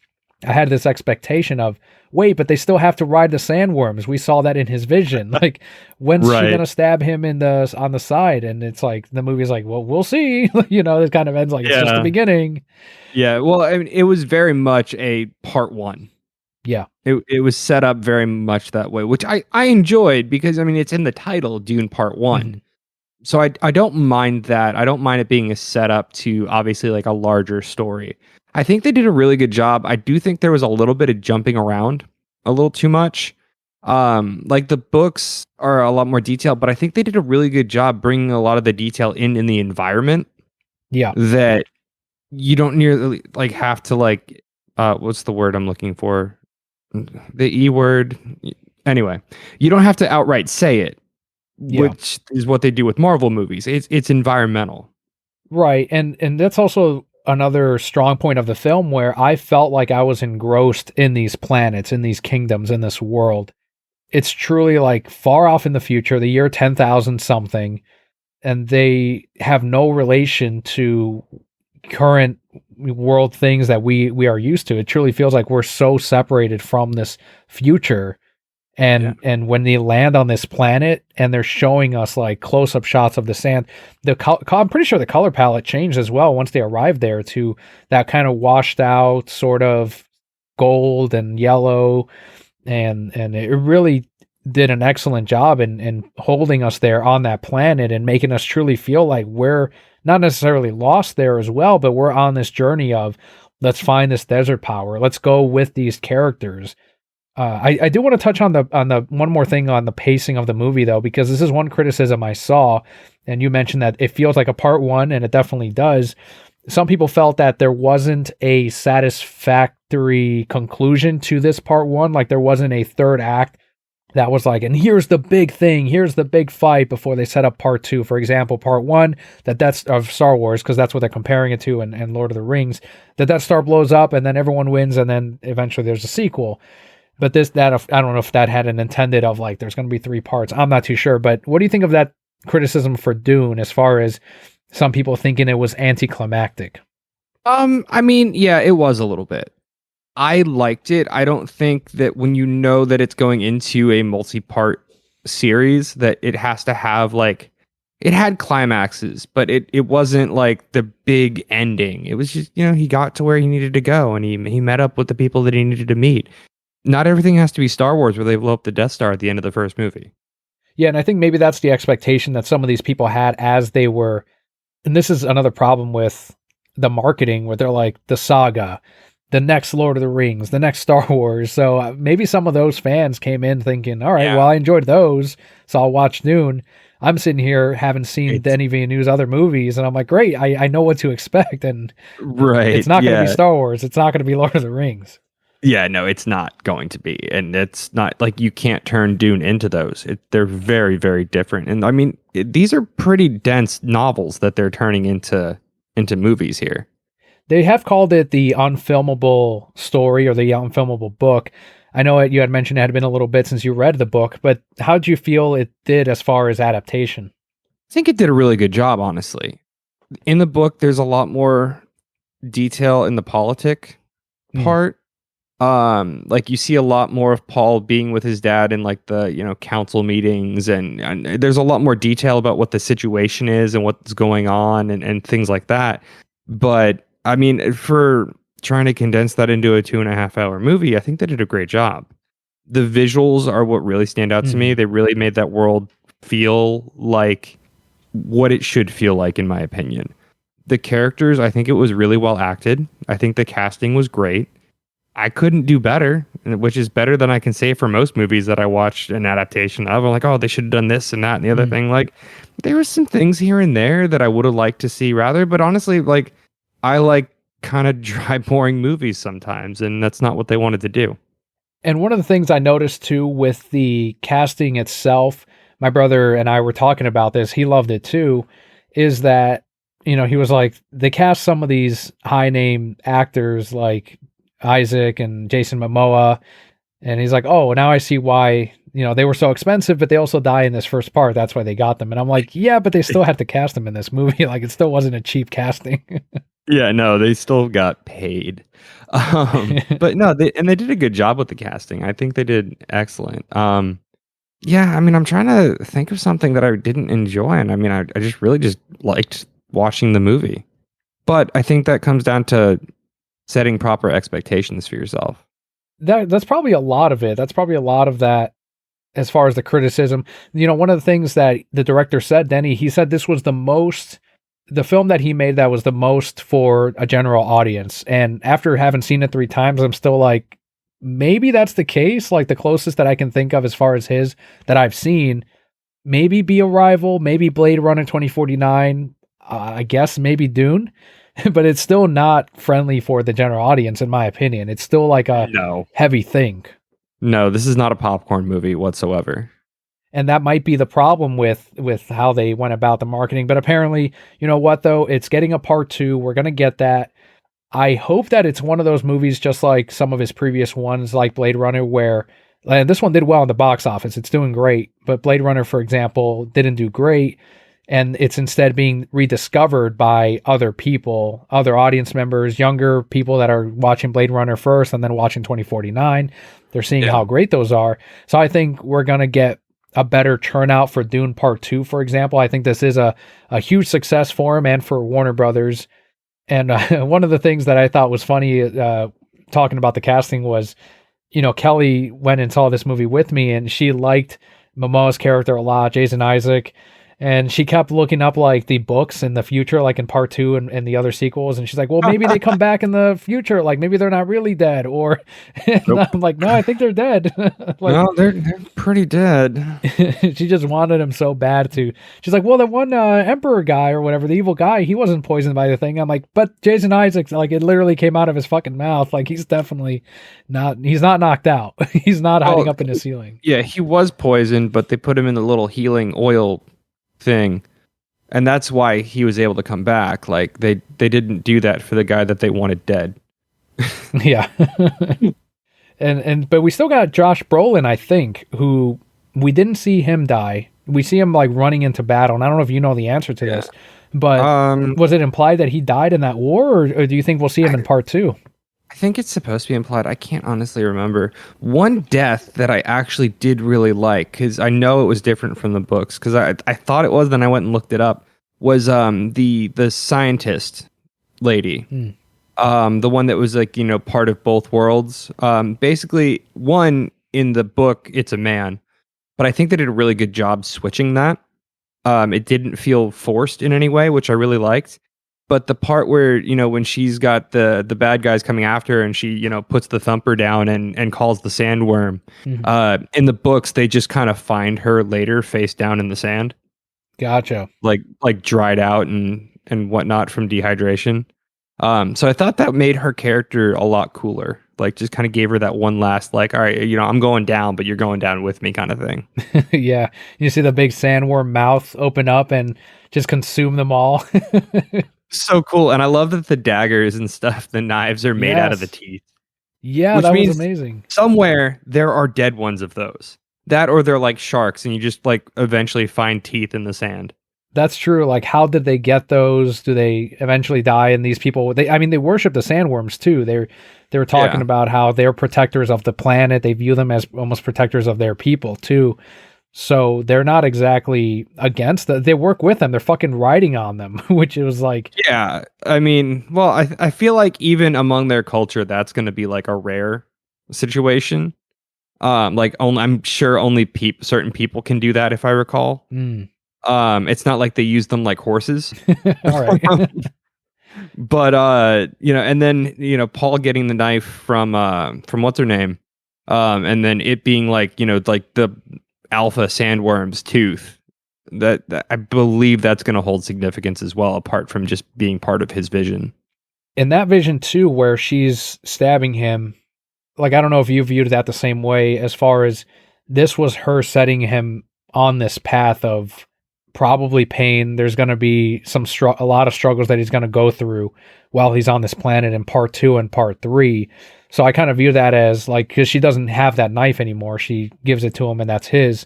I had this expectation of, wait, but they still have to ride the sandworms. We saw that in his vision. Like, when's she Right. gonna stab him on the side? And it's like the movie's like, well, we'll see. It kind of ends like it's just the Yeah. beginning. Yeah. Well, I mean, it was very much a part one. Yeah. It was set up very much that way, which I enjoyed because I mean it's in the title, Dune Part One. Mhm. So I don't mind that. I don't mind it being a setup to obviously like a larger story. I think they did a really good job. I do think there was a little bit of jumping around, a little too much. Like the books are a lot more detailed, but I think they did a really good job bringing a lot of the detail in the environment Yeah. that you don't nearly like have to like what's the word I'm looking for? The E word. Anyway, you don't have to outright say it, Yeah. which is what they do with Marvel movies. It's environmental. Right. And that's also another strong point of the film where I felt like I was engrossed in these planets, in these kingdoms, in this world. It's truly like far off in the future, the year 10,000 something, and they have no relation to current world things that we are used to. It truly feels like we're so separated from this future. And when they land on this planet and they're showing us like close-up shots of the sand, I'm pretty sure the color palette changed as well once they arrived there to that kind of washed out sort of gold and yellow, and it really did an excellent job in holding us there on that planet and making us truly feel like we're not necessarily lost there as well, but we're on this journey of let's find this desert power. Let's go with these characters. I do want to touch on the one more thing on the pacing of the movie though, because this is one criticism I saw, and you mentioned that it feels like a part one, and it definitely does. Some people felt that there wasn't a satisfactory conclusion to this part one, like there wasn't a third act that was like, and here's the big thing, here's the big fight before they set up part two. For example, part one, that's of Star Wars, because that's what they're comparing it to, and Lord of the Rings, that Star blows up and then everyone wins, and then eventually there's a sequel. But I don't know if that had an intended of like, there's going to be 3 parts. I'm not too sure. But what do you think of that criticism for Dune as far as some people thinking it was anticlimactic? I mean, yeah, it was a little bit. I liked it. I don't think that when you know that it's going into a multi-part series that it has to have like it had climaxes, but it wasn't like the big ending. It was just, he got to where he needed to go and he met up with the people that he needed to meet. Not everything has to be Star Wars where they blow up the Death Star at the end of the first movie. Yeah, and I think maybe that's the expectation that some of these people had as they were, and this is another problem with the marketing where they're like the saga, the next Lord of the Rings, the next Star Wars. So maybe some of those fans came in thinking, all right, well, I enjoyed those, so I'll watch Dune. I'm sitting here, haven't seen It's Denis Villeneuve's other movies, and I'm like, great, I know what to expect, and it's right. not going to be Yeah. Star Wars. It's not going to be Lord of the Rings. Yeah, no, it's not going to be. And it's not like you can't turn Dune into those. They're very, very different. And I mean, these are pretty dense novels that they're turning into movies here. They have called it the unfilmable story or the unfilmable book. I know you had mentioned it had been a little bit since you read the book, but how did you feel it did as far as adaptation? I think it did a really good job, honestly. In the book, there's a lot more detail in the politic Mm, part. Like you see a lot more of Paul being with his dad in like the, council meetings, and there's a lot more detail about what the situation is and what's going on, and things like that. But I mean, for trying to condense that into a 2.5 hour movie, I think they did a great job. The visuals are what really stand out to me. mhm. They really made that world feel like what it should feel like, in my opinion. The characters, I think it was really well acted. I think the casting was great. I couldn't do better, which is better than I can say for most movies that I watched an adaptation of. I'm like, oh, they should have done this and that and the other Mm. thing. Like, there was some things here and there that I would have liked to see rather, but honestly, like, I like kind of dry, boring movies sometimes, and that's not what they wanted to do. And one of the things I noticed too with the casting itself, my brother and I were talking about this, he loved it too, is that, he was like, they cast some of these high name actors like Isaac and Jason Momoa. And he's like, oh, now I see why, they were so expensive, but they also die in this first part. That's why they got them. And I'm like, yeah, but they still had to cast them in this movie. Like, it still wasn't a cheap casting. Yeah, no, they still got paid. But no, they did a good job with the casting. I think they did excellent. Yeah, I mean, I'm trying to think of something that I didn't enjoy, and I mean, I just really just liked watching the movie. But I think that comes down to setting proper expectations for yourself. That's probably a lot of it. That's probably a lot of that as far as the criticism. One of the things that the director said, Denny, he said this was the film that he made that was the most for a general audience. And after having seen it 3 times, I'm still like, maybe that's the case. Like the closest that I can think of as far as his that I've seen, maybe Be a Rival, maybe Blade Runner 2049, I guess maybe Dune, but it's still not friendly for the general audience, in my opinion. It's still like a No. heavy thing. No, this is not a popcorn movie whatsoever. And that might be the problem with how they went about the marketing. But apparently, you know what though, it's getting a part 2. We're gonna get that. I hope that it's one of those movies just like some of his previous ones, like Blade Runner, where and this one did well in the box office. It's doing great, but Blade Runner, for example, didn't do great, and it's instead being rediscovered by other people, other audience members, younger people that are watching Blade Runner first and then watching 2049. They're seeing Yeah. how great those are. So I think we're gonna get a better turnout for Dune Part 2, for example. I think this is a huge success for him and for Warner Brothers. And one of the things that I thought was funny, talking about the casting, was, Kelly went and saw this movie with me, and she liked Momoa's character a lot, Jason Isaac, and she kept looking up like the books in the future, like in part 2 and the other sequels, and she's like, well, maybe they come back in the future, like maybe they're not really dead, or and Nope. I'm like, no, I think they're dead. Like, No, they're pretty dead. she just wanted him so bad to. She's like, well, the one emperor guy or whatever, the evil guy, he wasn't poisoned by the thing. I'm like, but Jason Isaacs, like, it literally came out of his fucking mouth. Like, he's definitely not. He's not knocked out. He's not hiding Well, up in the ceiling. yeah, he was poisoned, but they put him in the little healing oil thing, and that's why he was able to come back. Like they didn't do that for the guy that they wanted dead. Yeah. And but we still got Josh Brolin, I think, who we didn't see him die. We see him like running into battle, and I don't know if you know the answer to Yeah. this, but Um, was it implied that he died in that war, or do you think we'll see him in part 2? I think it's supposed to be implied. I can't honestly remember. One death that I actually did really like, because I know it was different from the books, because I thought it was, then I went and looked it up, was the scientist lady. Hmm. The one that was like, part of both worlds. Basically, one in the book, it's a man, but I think they did a really good job switching that. It didn't feel forced in any way, which I really liked. But the part where, when she's got the bad guys coming after her and she, puts the thumper down and calls the sandworm, Mhm. in the books, they just kind of find her later face down in the sand. Gotcha. like dried out and whatnot from dehydration. So I thought that made her character a lot cooler. Like, just kind of gave her that one last, like, all right, I'm going down, but you're going down with me, kind of thing. Yeah. You see the big sandworm mouth open up and just consume them all. So cool, and I love that the daggers and stuff, the knives are made out of the Yes. teeth, Yeah, which that was means amazing. somewhere there are dead ones of those. That, or they're like sharks, and you just like eventually find teeth in the sand. That's true. Like, how did they get those? Do they eventually die? And these people, I mean, they worship the sandworms too. They were talking Yeah. about how they're protectors of the planet. They view them as almost protectors of their people too. So they're not exactly against that. They work with them. They're fucking riding on them, which it was like, Yeah, I mean, well, I feel like even among their culture, that's going to be like a rare situation. Like only, I'm sure only certain people can do that, if I recall. mm, It's not like they use them like horses. all right. But and then Paul getting the knife from what's her name, and then it being like like the alpha sandworm's tooth. That I believe that's going to hold significance as well, apart from just being part of his vision. In that vision too, where she's stabbing him, like, I don't know if you viewed that the same way, as far as this was her setting him on this path of probably pain. There's going to be a lot of struggles that he's going to go through while he's on this planet in part 2 and part 3. So I kind of view that as like, because she doesn't have that knife anymore, she gives it to him and that's his.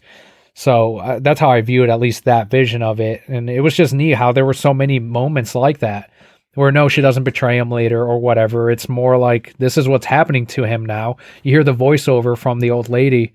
So that's how I viewed at least that vision of it. And it was just neat how there were so many moments like that where no, she doesn't betray him later or whatever. It's more like this is what's happening to him now. You hear the voiceover from the old lady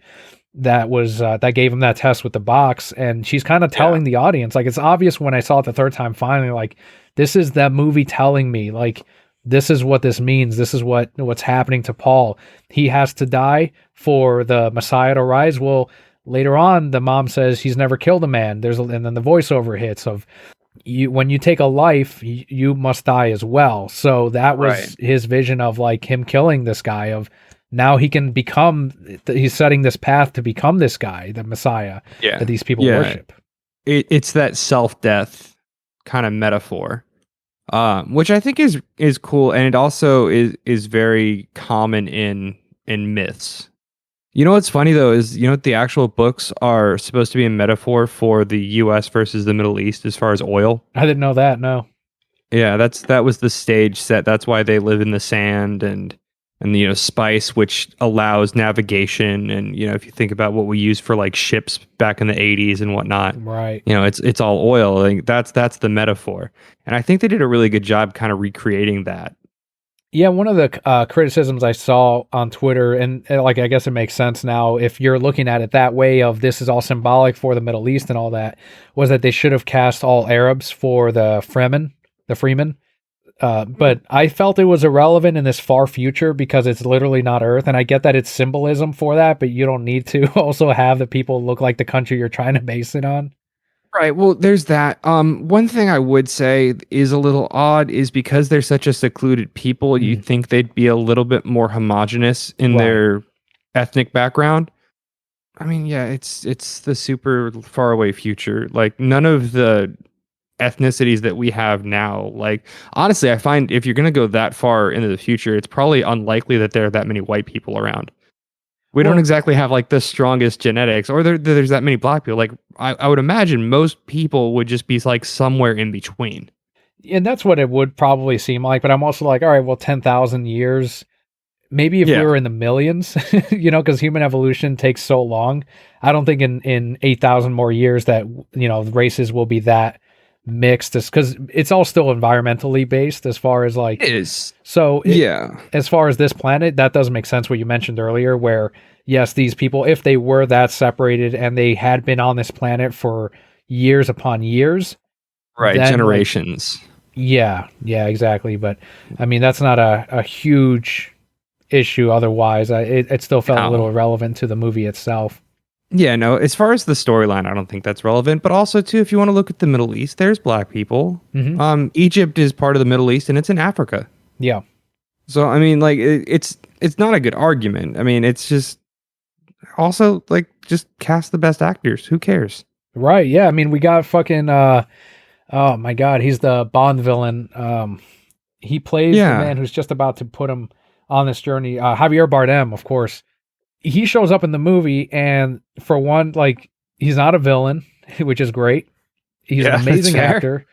that was that gave him that test with the box, and she's kind of telling the audience, like, it's obvious when I saw it the third time finally, like, this is that movie telling me, like, this is what this means. This is what's happening to Paul. He has to die for the Messiah to rise. Well, later on, the mom says he's never killed a man. And then the voiceover hits of, you, when you take a life, you must die as well. So that was his vision of like him killing this guy, of now he can become, he's setting this path to become this guy, the Messiah that these people worship. It's that self-death kind of metaphor, which I think is cool, and it also is very common in myths. You know what's funny though is the actual books are supposed to be a metaphor for the U.S. versus the Middle East as far as oil. I didn't know that. No. Yeah, that was the stage set. That's why they live in the sand and spice, which allows navigation. And if you think about what we used for like ships back in the 80s and whatnot, Right. it's all oil. Like that's the metaphor. And I think they did a really good job kind of recreating that. Yeah, one of the criticisms I saw on Twitter, and like, I guess it makes sense now if you're looking at it that way, of this is all symbolic for the Middle East and all that, was that they should have cast all Arabs for the Fremen. But I felt it was irrelevant in this far future because it's literally not Earth. And I get that it's symbolism for that, but you don't need to also have the people look like the country you're trying to base it on. Right. Well, there's that. One thing I would say is a little odd is because they're such a secluded people, you'd think they'd be a little bit more homogenous in their ethnic background. I mean, yeah, it's the super far away future. Like, none of the ethnicities that we have now, like, honestly, I find if you're going to go that far into the future, it's probably unlikely that there are that many white people around. We don't exactly have like the strongest genetics, or there's that many black people. Like, I would imagine most people would just be like somewhere in between. And that's what it would probably seem like. But I'm also like, all right, well, 10,000 years, maybe if we were in the millions, because human evolution takes so long. I don't think in 8,000 more years that, races will be that mixed, because it's all still environmentally based as far as like, It is. So as far as this planet, that doesn't make sense what you mentioned earlier, where yes, these people, if they were that separated and they had been on this planet for years upon years, right, generations. Yeah, exactly. But I mean, that's not a huge issue otherwise. It still felt a little irrelevant to the movie itself. Yeah, no, as far as the storyline, I don't think that's relevant. But also, too, if you want to look at the Middle East, there's black people. Egypt is part of the Middle East, and it's in Africa. Yeah. So, I mean, like, it's not a good argument. I mean, it's just also, like, just cast the best actors. Who cares? Right. Yeah. I mean, we got fucking. Oh my God, he's the Bond villain. He plays the Yeah, man who's just about to put him on this journey. Javier Bardem, of course. He shows up in the movie, and for one, like he's not a villain, which is great. He's an yeah, that's amazing fair. actor.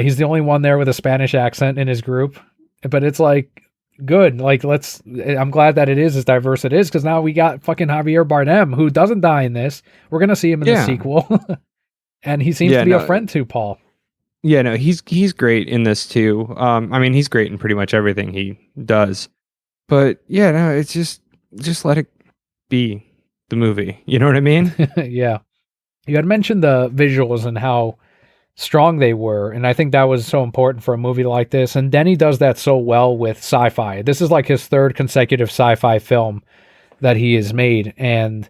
He's the only one there with a Spanish accent in his group, but it's like good. Like let's. I'm glad that it is as diverse it is because now we got fucking Javier Bardem who doesn't die in this. We're gonna see him in the Yeah, sequel, and he seems to yeah, be a no, friend to Paul. yeah, no, he's great in this too. I mean, he's great in pretty much everything he does. But yeah, no, it's just let it be the movie. You know what I mean? Yeah, you had mentioned the visuals and how strong they were, and I think that was so important for a movie like this. And Denny does that so well with sci-fi. This is like his third consecutive sci-fi film that he has made, and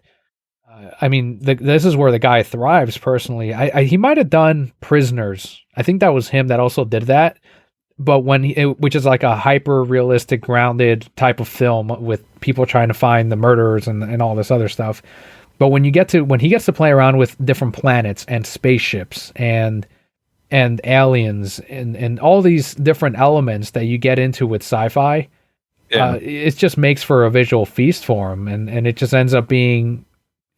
I mean, this is where the guy thrives. Personally, he might have done Prisoners. I think that was him that also did that. But which is like a hyper realistic, grounded type of film with people trying to find the murderers and all this other stuff. But when he gets to play around with different planets and spaceships and aliens and all these different elements that you get into with sci-fi, Yeah. it just makes for a visual feast for him, and it just ends up being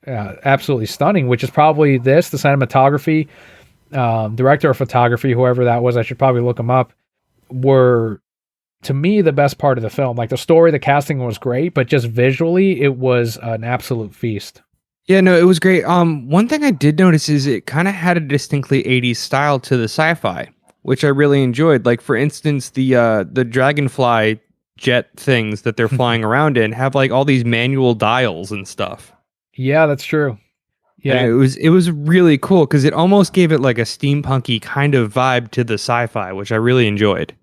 absolutely stunning. Which is probably the cinematography, director of photography, whoever that was. I should probably look him up. Were to me the best part of the film. Like the story, the casting was great, but just visually, it was an absolute feast. Yeah, no, it was great. One thing I did notice is it kind of had a distinctly 80s style to the sci-fi, which I really enjoyed. Like for instance, the dragonfly jet things that they're flying around in have like all these manual dials and stuff. Yeah, that's true. And Yeah, it was really cool because it almost gave it like a steampunky kind of vibe to the sci-fi, which I really enjoyed.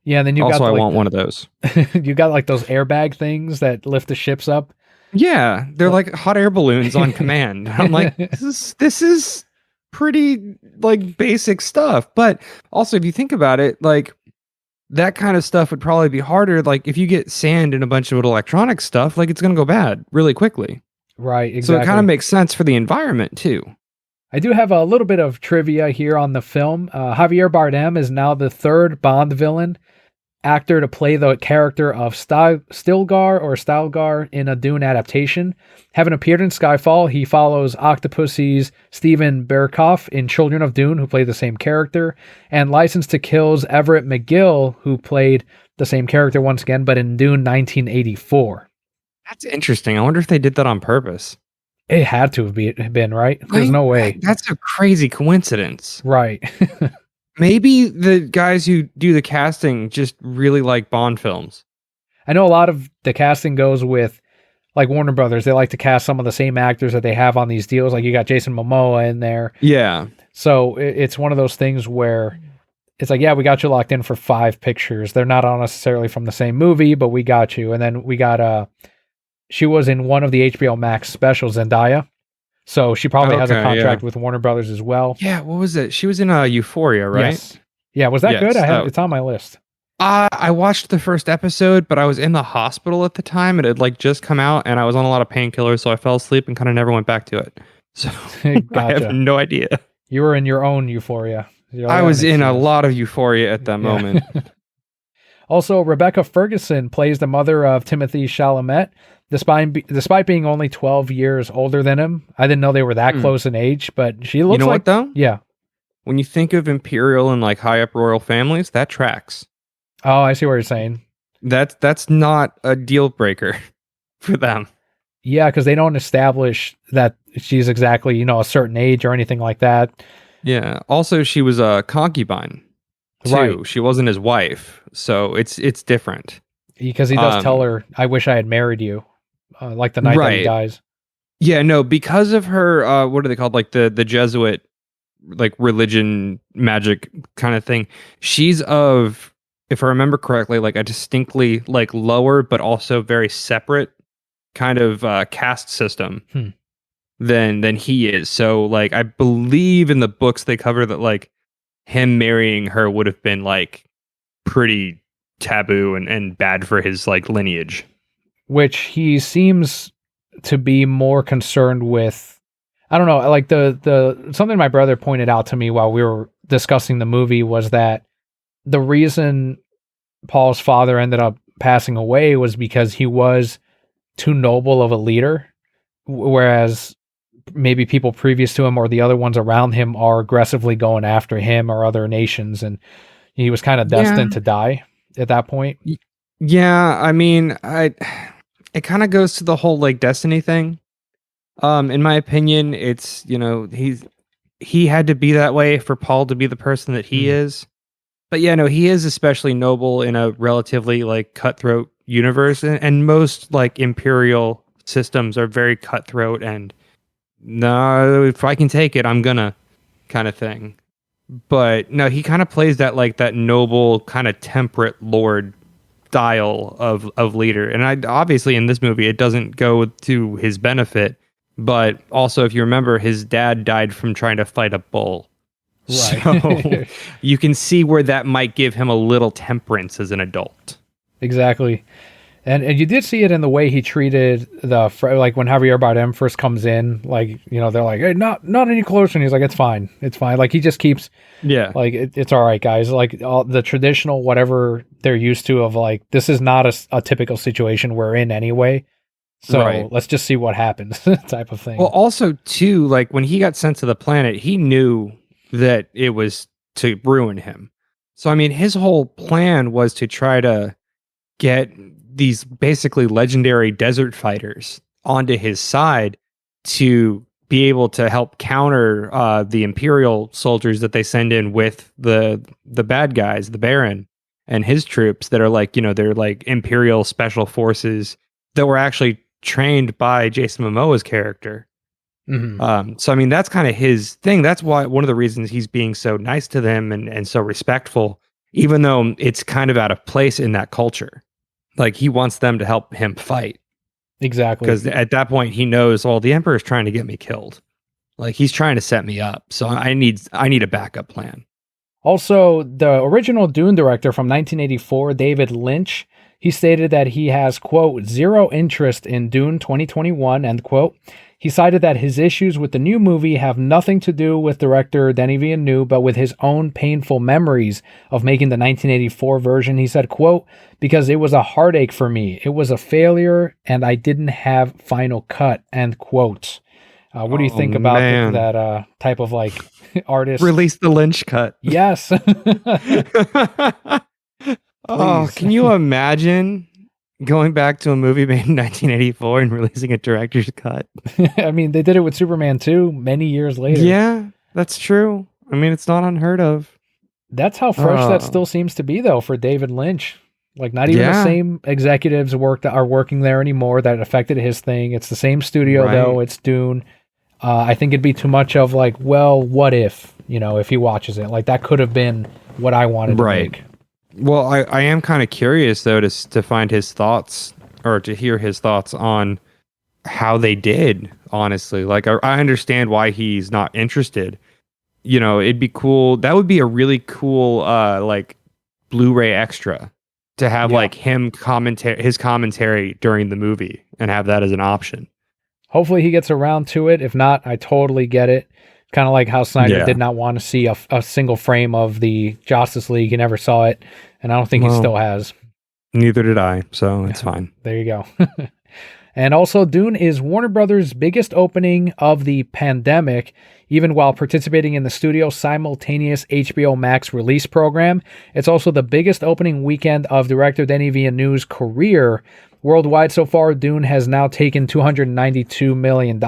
yeah. And then you Also, got I like want one of those. you got like those airbag things that lift the ships up. Yeah, they're like hot air balloons on command. I'm like, this is pretty like basic stuff. But also, if you think about it, like that kind of stuff would probably be harder. Like if you get sand in a bunch of electronic stuff, like it's gonna go bad really quickly. Right, So it kind of exactly. makes sense for the environment too. I do have a little bit of trivia here on the film. Javier Bardem is now the third Bond villain actor to play the character of Stilgar in a Dune adaptation. Having appeared in Skyfall, he follows Octopussy's Steven Berkoff in Children of Dune, who played the same character, and License to Kill's Everett McGill, who played the same character once again, but in Dune 1984. That's interesting. I wonder if they did that on purpose. It had to have been, right? There's Right? no way. That's a crazy coincidence. Right. Maybe the guys who do the casting just really like Bond films. I know a lot of the casting goes with like Warner Brothers. They like to cast some of the same actors that they have on these deals. Like you got Jason Momoa in there. Yeah. So it's one of those things where it's like, yeah, we got you locked in for 5 pictures. They're not all necessarily from the same movie, but we got you. And then we got she was in one of the HBO Max specials, Zendaya. So she probably has a Okay, contract yeah. with Warner Brothers as well. Yeah, what was it? She was in Euphoria, right? Yes. Yeah, was that good? Yes. It's on my list. I watched the first episode, but I was in the hospital at the time. It had like just come out, and I was on a lot of painkillers, so I fell asleep and kind of never went back to it. So I have Gotcha. no idea. You were in your own euphoria. You're like, I "Oh, that was makes in a sense." lot of euphoria at that Yeah. moment. Also, Rebecca Ferguson plays the mother of Timothy Chalamet, despite being only 12 years older than him. I didn't know they were that Hmm. close in age, but she You looks know like what though? yeah. When you think of imperial and like high up royal families, that tracks. Oh, I see what you're saying. That's not a deal breaker for them. Yeah, because they don't establish that she's exactly a certain age or anything like that. Yeah. Also, she was a concubine too. Right. She wasn't his wife, so it's different. Because he does tell her, "I wish I had married you," like the night that he Right. dies. Yeah, no, because of her what are they called? Like the Jesuit like religion magic kind of thing. She's of, if I remember correctly, like a distinctly like lower but also very separate kind of caste system Hmm. than he is. So like I believe in the books they cover that like him marrying her would have been like pretty taboo and bad for his like lineage. Which he seems to be more concerned with. I don't know, like the something my brother pointed out to me while we were discussing the movie was that the reason Paul's father ended up passing away was because he was too noble of a leader, whereas maybe people previous to him or the other ones around him are aggressively going after him or other nations, and he was kind of Yeah. destined to die at that point. Yeah, I mean, it kind of goes to the whole like destiny thing. In my opinion, it's, he had to be that way for Paul to be the person that he Mm. is. But yeah, no, he is especially noble in a relatively like cutthroat universe, and most like imperial systems are very cutthroat and no, if I can take it, I'm gonna kind of thing. But no, he kind of plays that like that noble kind of temperate lord style of leader. And I obviously in this movie it doesn't go to his benefit, but also if you remember, his dad died from trying to fight a bull. So Right. you can see where that might give him a little temperance as an adult. Exactly. And you did see it in the way he treated like when Javier Bardem first comes in, like, they're like, hey, not any closer, and he's like, it's fine, like he just keeps Yeah. like it's all right, guys, like all the traditional whatever they're used to of like this is not a typical situation we're in anyway, so Right. let's just see what happens type of Well, thing. also too, like when he got sent to the planet, he knew that it was to ruin him. So I mean, his whole plan was to try to get these basically legendary desert fighters onto his side to be able to help counter the Imperial soldiers that they send in with the bad guys, the Baron and his troops that are like, they're like Imperial special forces that were actually trained by Jason Momoa's character. Hmm. So I mean, that's kind of his thing. That's why one of the reasons he's being so nice to them and so respectful, even though it's kind of out of place in that culture. Like he wants them to help him fight Exactly. because at that point he knows, well, the Emperor's trying to get me killed. Like he's trying to set me up, so I need a backup plan. Also, the original Dune director from 1984, David Lynch, he stated that he has, quote, zero interest in Dune 2021, end quote. He cited that his issues with the new movie have nothing to do with director Denis Villeneuve, but with his own painful memories of making the 1984 version. He said, quote, because it was a heartache for me. It was a failure, and I didn't have final cut, end quote. What do you Oh think about man, that type of like artist? release the Lynch cut. Yes. Oh, Please. can you imagine going back to a movie made in 1984 and releasing a director's cut? I mean, they did it with Superman 2 many years later. Yeah, that's true. I mean, it's not unheard of. That's how fresh that still seems to be, though, for David Lynch. Like, not even the Yeah, same executives are working there anymore that affected his thing. It's the same studio, though. right. It's Dune. I think it'd be too much of, like, well, what if, if he watches it? Like, that could have been what I wanted to Right. make. Well, I am kind of curious though to find his thoughts or to hear his thoughts on how they did. Honestly, like I understand why he's not interested. It'd be cool. That would be a really cool like Blu-ray extra to have Yeah. like his commentary during the movie and have that as an option. Hopefully he gets around to it. If not, I totally get it. Kind of like how Snyder Yeah. did not want to see a single frame of the Justice League. He never saw it, and I don't think he Well, still has. neither did I, so it's fine. There you go. And also, Dune is Warner Brothers' biggest opening of the pandemic, even while participating in the studio's simultaneous HBO Max release program. It's also the biggest opening weekend of director Denis Villeneuve's career. Worldwide so far, Dune has now taken $292 million,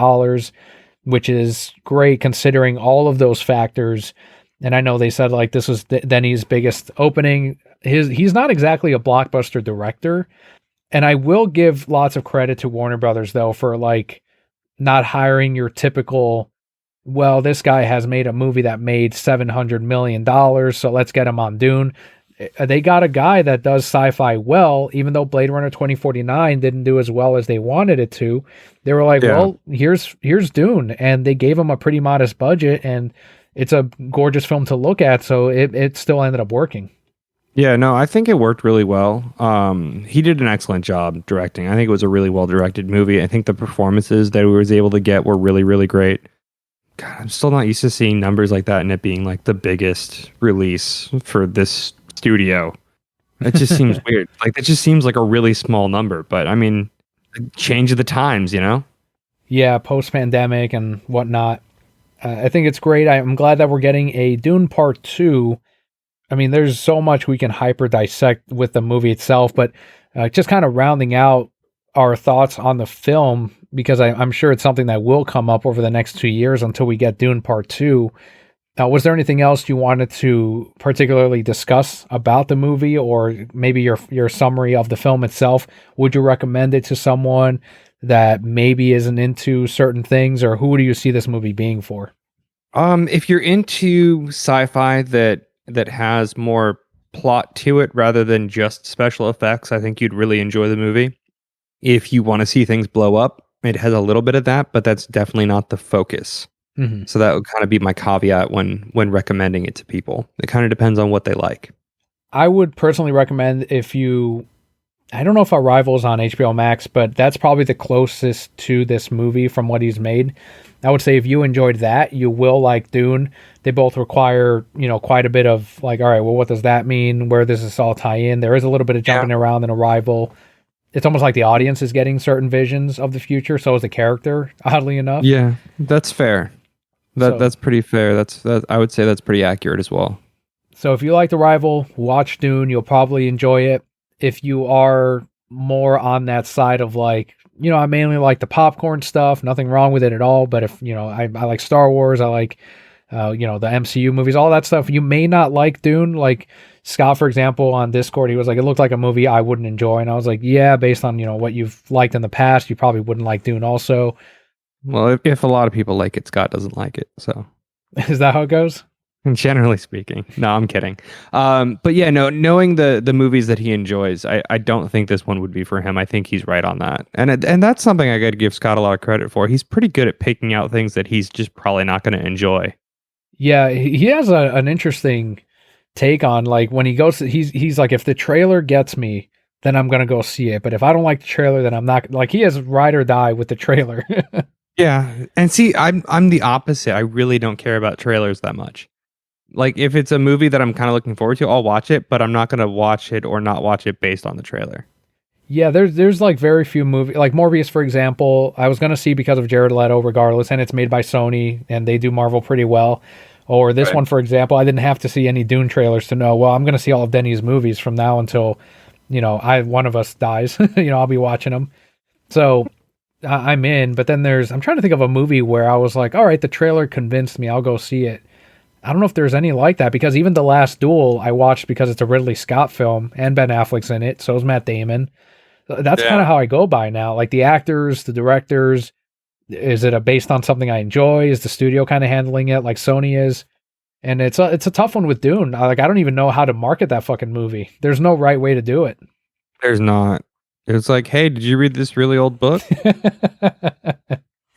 which is great considering all of those factors. And I know they said like this was Denis' biggest opening. He's not exactly a blockbuster director. And I will give lots of credit to Warner Brothers, though, for like not hiring your typical, well, this guy has made a movie that made $700 million, so let's get him on Dune. They got a guy that does sci-fi well, even though Blade Runner 2049 didn't do as well as they wanted it to. They were like, Yeah. well, here's Dune, and they gave him a pretty modest budget, and it's a gorgeous film to look at, so it still ended up working. Yeah, no, I think it worked really well. He did an excellent job directing. I think it was a really well directed movie. I think the performances that he was able to get were really, really great. God, I'm still not used to seeing numbers like that and it being like the biggest release for this studio. It just seems weird. Like it just seems like a really small number, but I mean, change of the times, you know? Yeah, post pandemic and whatnot. I think it's great. I'm glad that we're getting a Dune Part 2. I mean, there's so much we can hyper dissect with the movie itself, but just kind of rounding out our thoughts on the film, because I'm sure it's something that will come up over the next 2 years until we get Dune Part 2. Was there anything else you wanted to particularly discuss about the movie, or maybe your summary of the film itself? Would you recommend it to someone that maybe isn't into certain things, or who do you see this movie being for? If you're into sci-fi that has more plot to it rather than just special effects, I think you'd really enjoy the movie. If you want to see things blow up, it has a little bit of that, but that's definitely not the focus. Hmm. So that would kind of be my caveat when recommending it to people. It kind of depends on what they like. I would personally recommend, if you, I don't know if Arrival's on HBO Max, but that's probably the closest to this movie from what he's made. I would say if you enjoyed that, you will like Dune. They both require, quite a bit of like, all right, well, what does that mean? Where does this all tie in? There is a little bit of jumping around in Arrival. It's almost like the audience is getting certain visions of the future. So is the character, oddly enough. Yeah, that's fair. That's pretty fair. I would say that's pretty accurate as well. So if you liked Arrival, watch Dune. You'll probably enjoy it. If you are more on that side of like, I mainly like the popcorn stuff. Nothing wrong with it at all. But if, I like Star Wars, I like, the MCU movies, all that stuff. You may not like Dune. Like Scott, for example, on Discord, he was like, it looked like a movie I wouldn't enjoy. And I was like, yeah, based on, what you've liked in the past, you probably wouldn't like Dune also. Well, if a lot of people like it, Scott doesn't like it. So is that how it goes? Generally speaking. No, I'm kidding. But yeah, no, knowing the movies that he enjoys, I don't think this one would be for him. I think he's right on that. And that's something I got to give Scott a lot of credit for. He's pretty good at picking out things that he's just probably not going to enjoy. Yeah, he has an interesting take on, like, when he goes to, he's like, if the trailer gets me, then I'm going to go see it. But if I don't like the trailer, then I'm not. Like, he has ride or die with the trailer. Yeah. And see, I'm the opposite. I really don't care about trailers that much. Like, if it's a movie that I'm kind of looking forward to, I'll watch it, but I'm not going to watch it or not watch it based on the trailer. Yeah, there's like very few movies, like Morbius, for example, I was going to see because of Jared Leto regardless, and it's made by Sony, and they do Marvel pretty well. Or this one, for example, I didn't have to see any Dune trailers to know, well, I'm going to see all of Denny's movies from now until, one of us dies. I'll be watching them. So I'm in, but then I'm trying to think of a movie where I was like, all right, the trailer convinced me, I'll go see it. I don't know if there's any like that, because even The Last Duel I watched because it's a Ridley Scott film and Ben Affleck's in it. So is Matt Damon. That's kind of how I go by now. Like the actors, the directors, is it based on something I enjoy? Is the studio kind of handling it like Sony is? And it's a tough one with Dune. I don't even know how to market that fucking movie. There's no right way to do it. There's not. It's like, hey, did you read this really old book?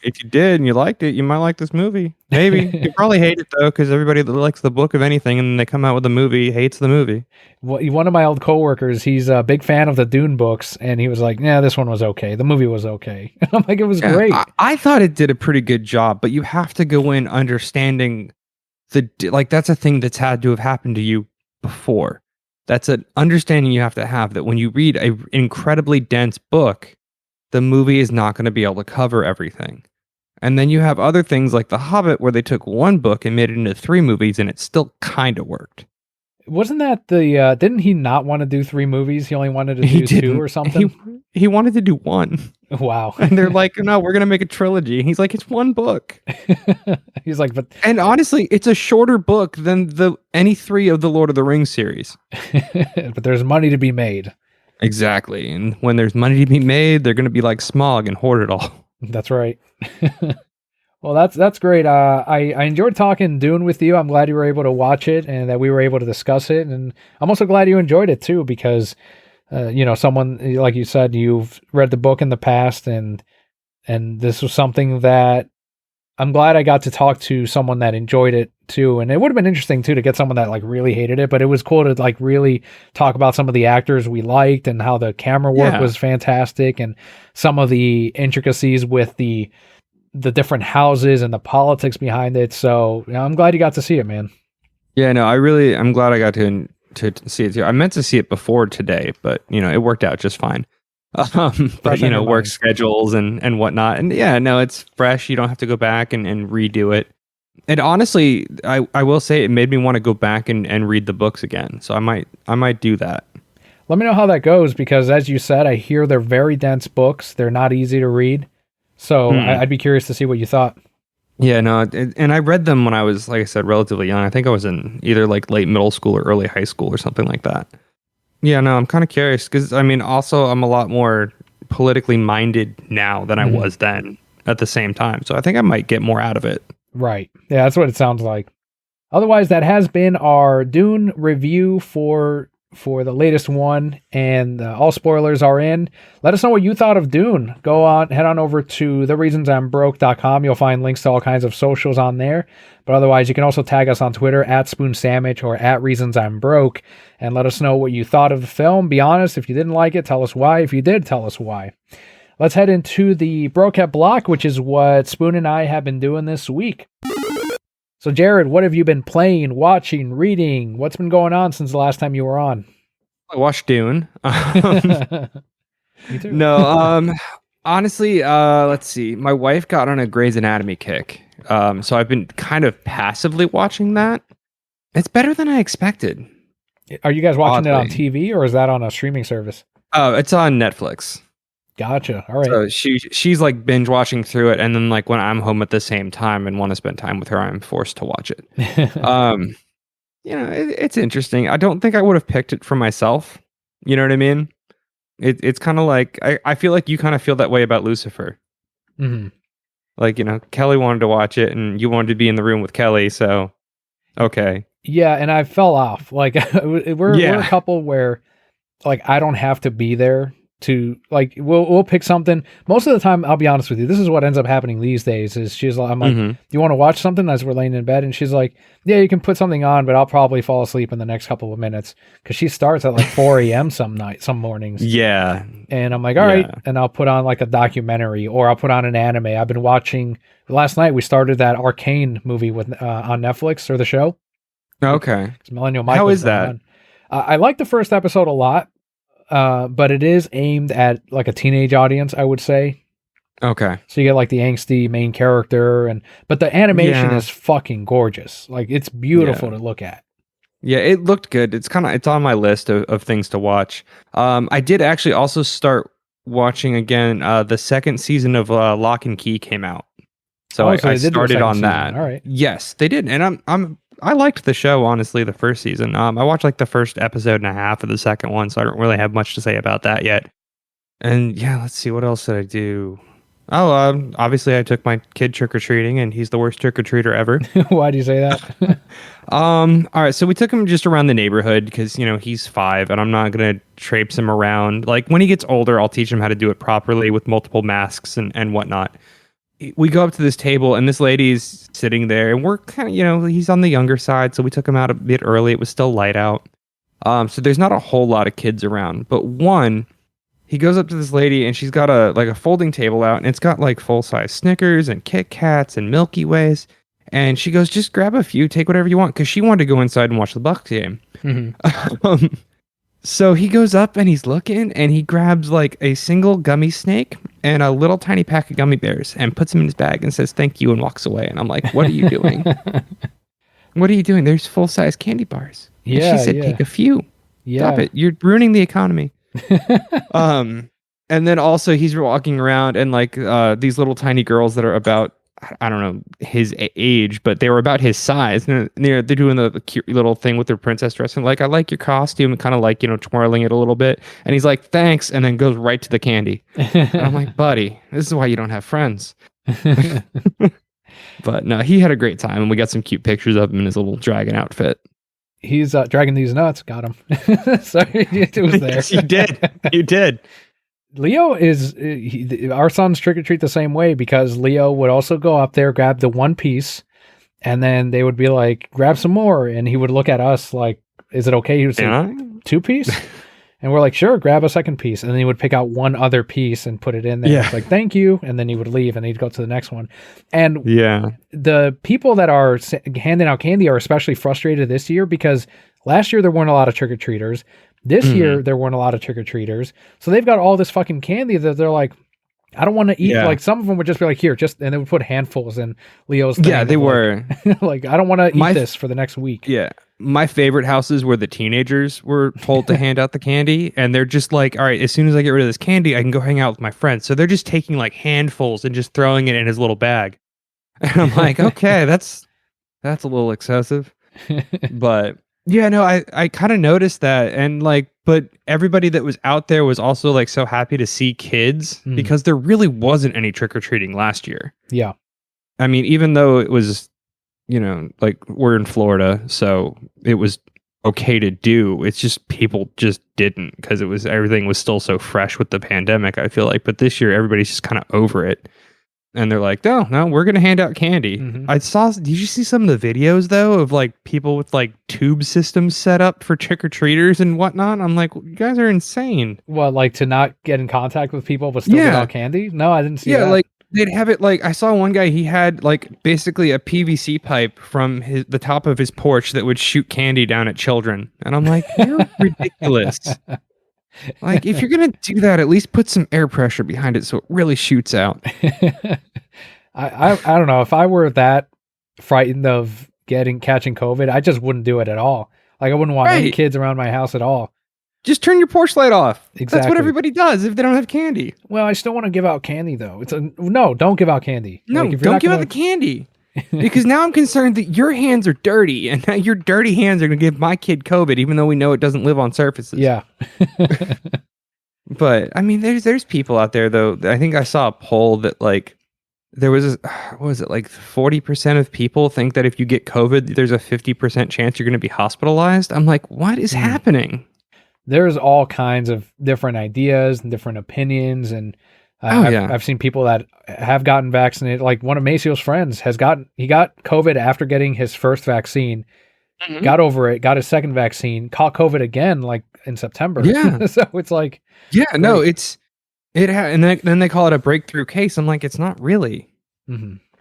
If you did and you liked it, you might like this movie. Maybe. You probably hate it, though, because everybody that likes the book of anything and then they come out with a movie hates the movie. Well, one of my old coworkers, he's a big fan of the Dune books, and he was like, yeah, this one was okay. The movie was okay. And I'm like, it was great. I thought it did a pretty good job, but you have to go in understanding that's a thing that's had to have happened to you before. That's an understanding you have to have, that when you read an incredibly dense book, the movie is not going to be able to cover everything. And then you have other things like The Hobbit, where they took one book and made it into 3 movies, and it still kind of worked. Wasn't that didn't he not want to do 3 movies? He only wanted to do 2 or something? He wanted to do 1. Wow. And they're like, no, we're going to make a trilogy. And he's like, it's 1 book. He's like, but... And honestly, it's a shorter book than any 3 of the Lord of the Rings series. But there's money to be made. Exactly. And when there's money to be made, they're going to be like Smaug and hoard it all. That's right. Well, that's great. I enjoyed talking Dune with you. I'm glad you were able to watch it and that we were able to discuss it. And I'm also glad you enjoyed it too, because, someone, like you said, you've read the book in the past, and this was something that I'm glad I got to talk to someone that enjoyed it too. And it would have been interesting too to get someone that like really hated it, but it was cool to like really talk about some of the actors we liked and how the camera work was fantastic, and some of the intricacies with the the different houses and the politics behind it. So I'm glad you got to see it, man. Yeah, no, I'm glad I got to see it too. I meant to see it before today, but it worked out just fine. But Fresh on your work mind. schedules and whatnot. And yeah, no, it's fresh. You don't have to go back and redo it. And honestly, I will say it made me want to go back and read the books again. So I might do that. Let me know how that goes, because as you said, I hear they're very dense books. They're not easy to read. So I'd be curious to see what you thought. Yeah, no, and I read them when I was, like I said, relatively young. I think I was in either like late middle school or early high school or something like that. Yeah, no, I'm kind of curious because also I'm a lot more politically minded now than I was then at the same time. So I think I might get more out of it. Right. Yeah, that's what it sounds like. Otherwise, that has been our Dune review for the latest one, and all spoilers are in. Let us know what you thought of Dune. Head on over to thereasonsimbroke.com. You'll find links to all kinds of socials on there. But otherwise, you can also tag us on Twitter at Spoon Sandwich or at Reasons I'm Broke, and let us know what you thought of the film. Be honest. If you didn't like it, tell us why. If you did, tell us why. Let's head into the Brokehead block, which is what Spoon and I have been doing this week. So, Jarrod, what have you been playing, watching, reading? What's been going on since the last time you were on? I watched Dune. Me too. No, honestly, let's see. My wife got on a Grey's Anatomy kick. So I've been kind of passively watching that. It's better than I expected. Are you guys watching it on Oddly. TV, or is that on a streaming service? Oh, it's on Netflix. Gotcha. All right. So she's like binge watching through it, and then like when I'm home at the same time and want to spend time with her, I'm forced to watch it. It's interesting. I don't think I would have picked it for myself. You know what I mean? It's kind of like I feel like you kind of feel that way about Lucifer. Mhm. Like, Kelly wanted to watch it, and you wanted to be in the room with Kelly, so okay. Yeah, and I fell off. Like we're a couple where like I don't have to be there to like we'll pick something. Most of the time, I'll be honest with you, this is what ends up happening these days is I'm like, do you want to watch something as we're laying in bed? And she's like, yeah, you can put something on, but I'll probably fall asleep in the next couple of minutes, because she starts at like 4 a.m. some mornings. Yeah. And I'm like, all right. And I'll put on like a documentary, or I'll put on an anime. I've been watching, last night we started that Arcane movie with on Netflix, or the show. Okay. Millennial Mike. How is that? I like the first episode a lot. But it is aimed at like a teenage audience, I would say. Okay. So you get like the angsty main character, but the animation is fucking gorgeous. Like it's beautiful to look at. Yeah, it looked good. It's on my list of things to watch. I did actually also start watching again. The second season of Lock and Key came out, so I started on that. All right. Yes, they did, and I liked the show, honestly, the first season. I watched like the first episode and a half of the second one, so I don't really have much to say about that yet. And yeah, let's see, what else did I do? Oh, obviously I took my kid trick-or-treating, and he's the worst trick-or-treater ever. Why do you say that? All right, so we took him just around the neighborhood because, he's 5, and I'm not going to traipse him around. Like, when he gets older, I'll teach him how to do it properly with multiple masks and whatnot. We go up to this table, and this lady's sitting there, and we're kind of, he's on the younger side, so we took him out a bit early. It was still light out. So there's not a whole lot of kids around, but he goes up to this lady, and she's got a folding table out, and it's got like full-size Snickers and Kit Kats and Milky Ways, and she goes, just grab a few, take whatever you want, because she wanted to go inside and watch the Bucks game. Mm-hmm. So he goes up and he's looking, and he grabs like a single gummy snake and a little tiny pack of gummy bears and puts them in his bag and says thank you and walks away. And I'm like, what are you doing? What are you doing? There's full-size candy bars. Yeah, and she said, take a few. Yeah. Stop it. You're ruining the economy. And then also he's walking around, and like these little tiny girls that are about, I don't know his age, but they were about his size, and they're doing the cute little thing with their princess dress, and like, I like your costume, and kind of like, twirling it a little bit, and he's like, thanks, and then goes right to the candy. And I'm like, buddy, this is why you don't have friends. But no, he had a great time, and we got some cute pictures of him in his little dragon outfit. He's dragging these nuts. Got him. Sorry, it was there. Yes, you did. You did. Leo is our son's trick or treat the same way, because Leo would also go up there, grab the one piece, and then they would be like, grab some more. And he would look at us like, is it okay? He would say, 2 piece? And we're like, sure, grab a second piece. And then he would pick out one other piece and put it in there. Yeah. It's like, thank you. And then he would leave and he'd go to the next one. And Yeah. the people that are handing out candy are especially frustrated this year because last year there weren't a lot of trick-or-treaters. This year there weren't a lot of trick-or-treaters. So they've got all this fucking candy that they're like, I don't want to eat. Yeah. Like some of them would just be like, here, just, and they would put handfuls in Leo's thing. Yeah, they were. Like, I don't want to eat this for the next week. Yeah. My favorite houses where the teenagers were told to hand out the candy, and they're just like, all right, as soon as I get rid of this candy, I can go hang out with my friends. So they're just taking like handfuls and just throwing it in his little bag. And I'm like, okay, that's a little excessive. But yeah, no, I kind of noticed that. And like, but everybody that was out there was also like so happy to see kids because there really wasn't any trick-or-treating last year. Yeah. I mean, even though it was, like we're in Florida, so it was okay to do. It's just people just didn't because everything was still so fresh with the pandemic, I feel like. But this year, everybody's just kind of over it. And they're like, no, we're going to hand out candy. Did you see some of the videos though of like people with like tube systems set up for trick-or-treaters and whatnot? I'm like, you guys are insane. Well, like to not get in contact with people but still get out candy? No, I didn't see that. Yeah, like they'd have it like I saw one guy, he had like basically a PVC pipe from the top of his porch that would shoot candy down at children. And I'm like, you're ridiculous. Like, if you're going to do that, at least put some air pressure behind it so it really shoots out. I don't know. If I were that frightened of catching COVID, I just wouldn't do it at all. Like, I wouldn't want any kids around my house at all. Just turn your porch light off. Exactly. That's what everybody does if they don't have candy. Well, I still want to give out candy, though. No, don't give out candy. No, like, don't give out the candy. Because now I'm concerned that your hands are dirty, and now your dirty hands are going to give my kid COVID, even though we know it doesn't live on surfaces. Yeah. But I mean, there's people out there though. I think I saw a poll that like there was what was it, like 40% of people think that if you get COVID, there's a 50% chance you're going to be hospitalized. I'm like, what is happening? There's all kinds of different ideas and different opinions, and I've seen people that have gotten vaccinated. Like one of Macio's friends he got COVID after getting his first vaccine, got over it, got his second vaccine, caught COVID again like in September. Yeah. So it's like, yeah, great. No, and then they call it a breakthrough case. I'm like, it's not really.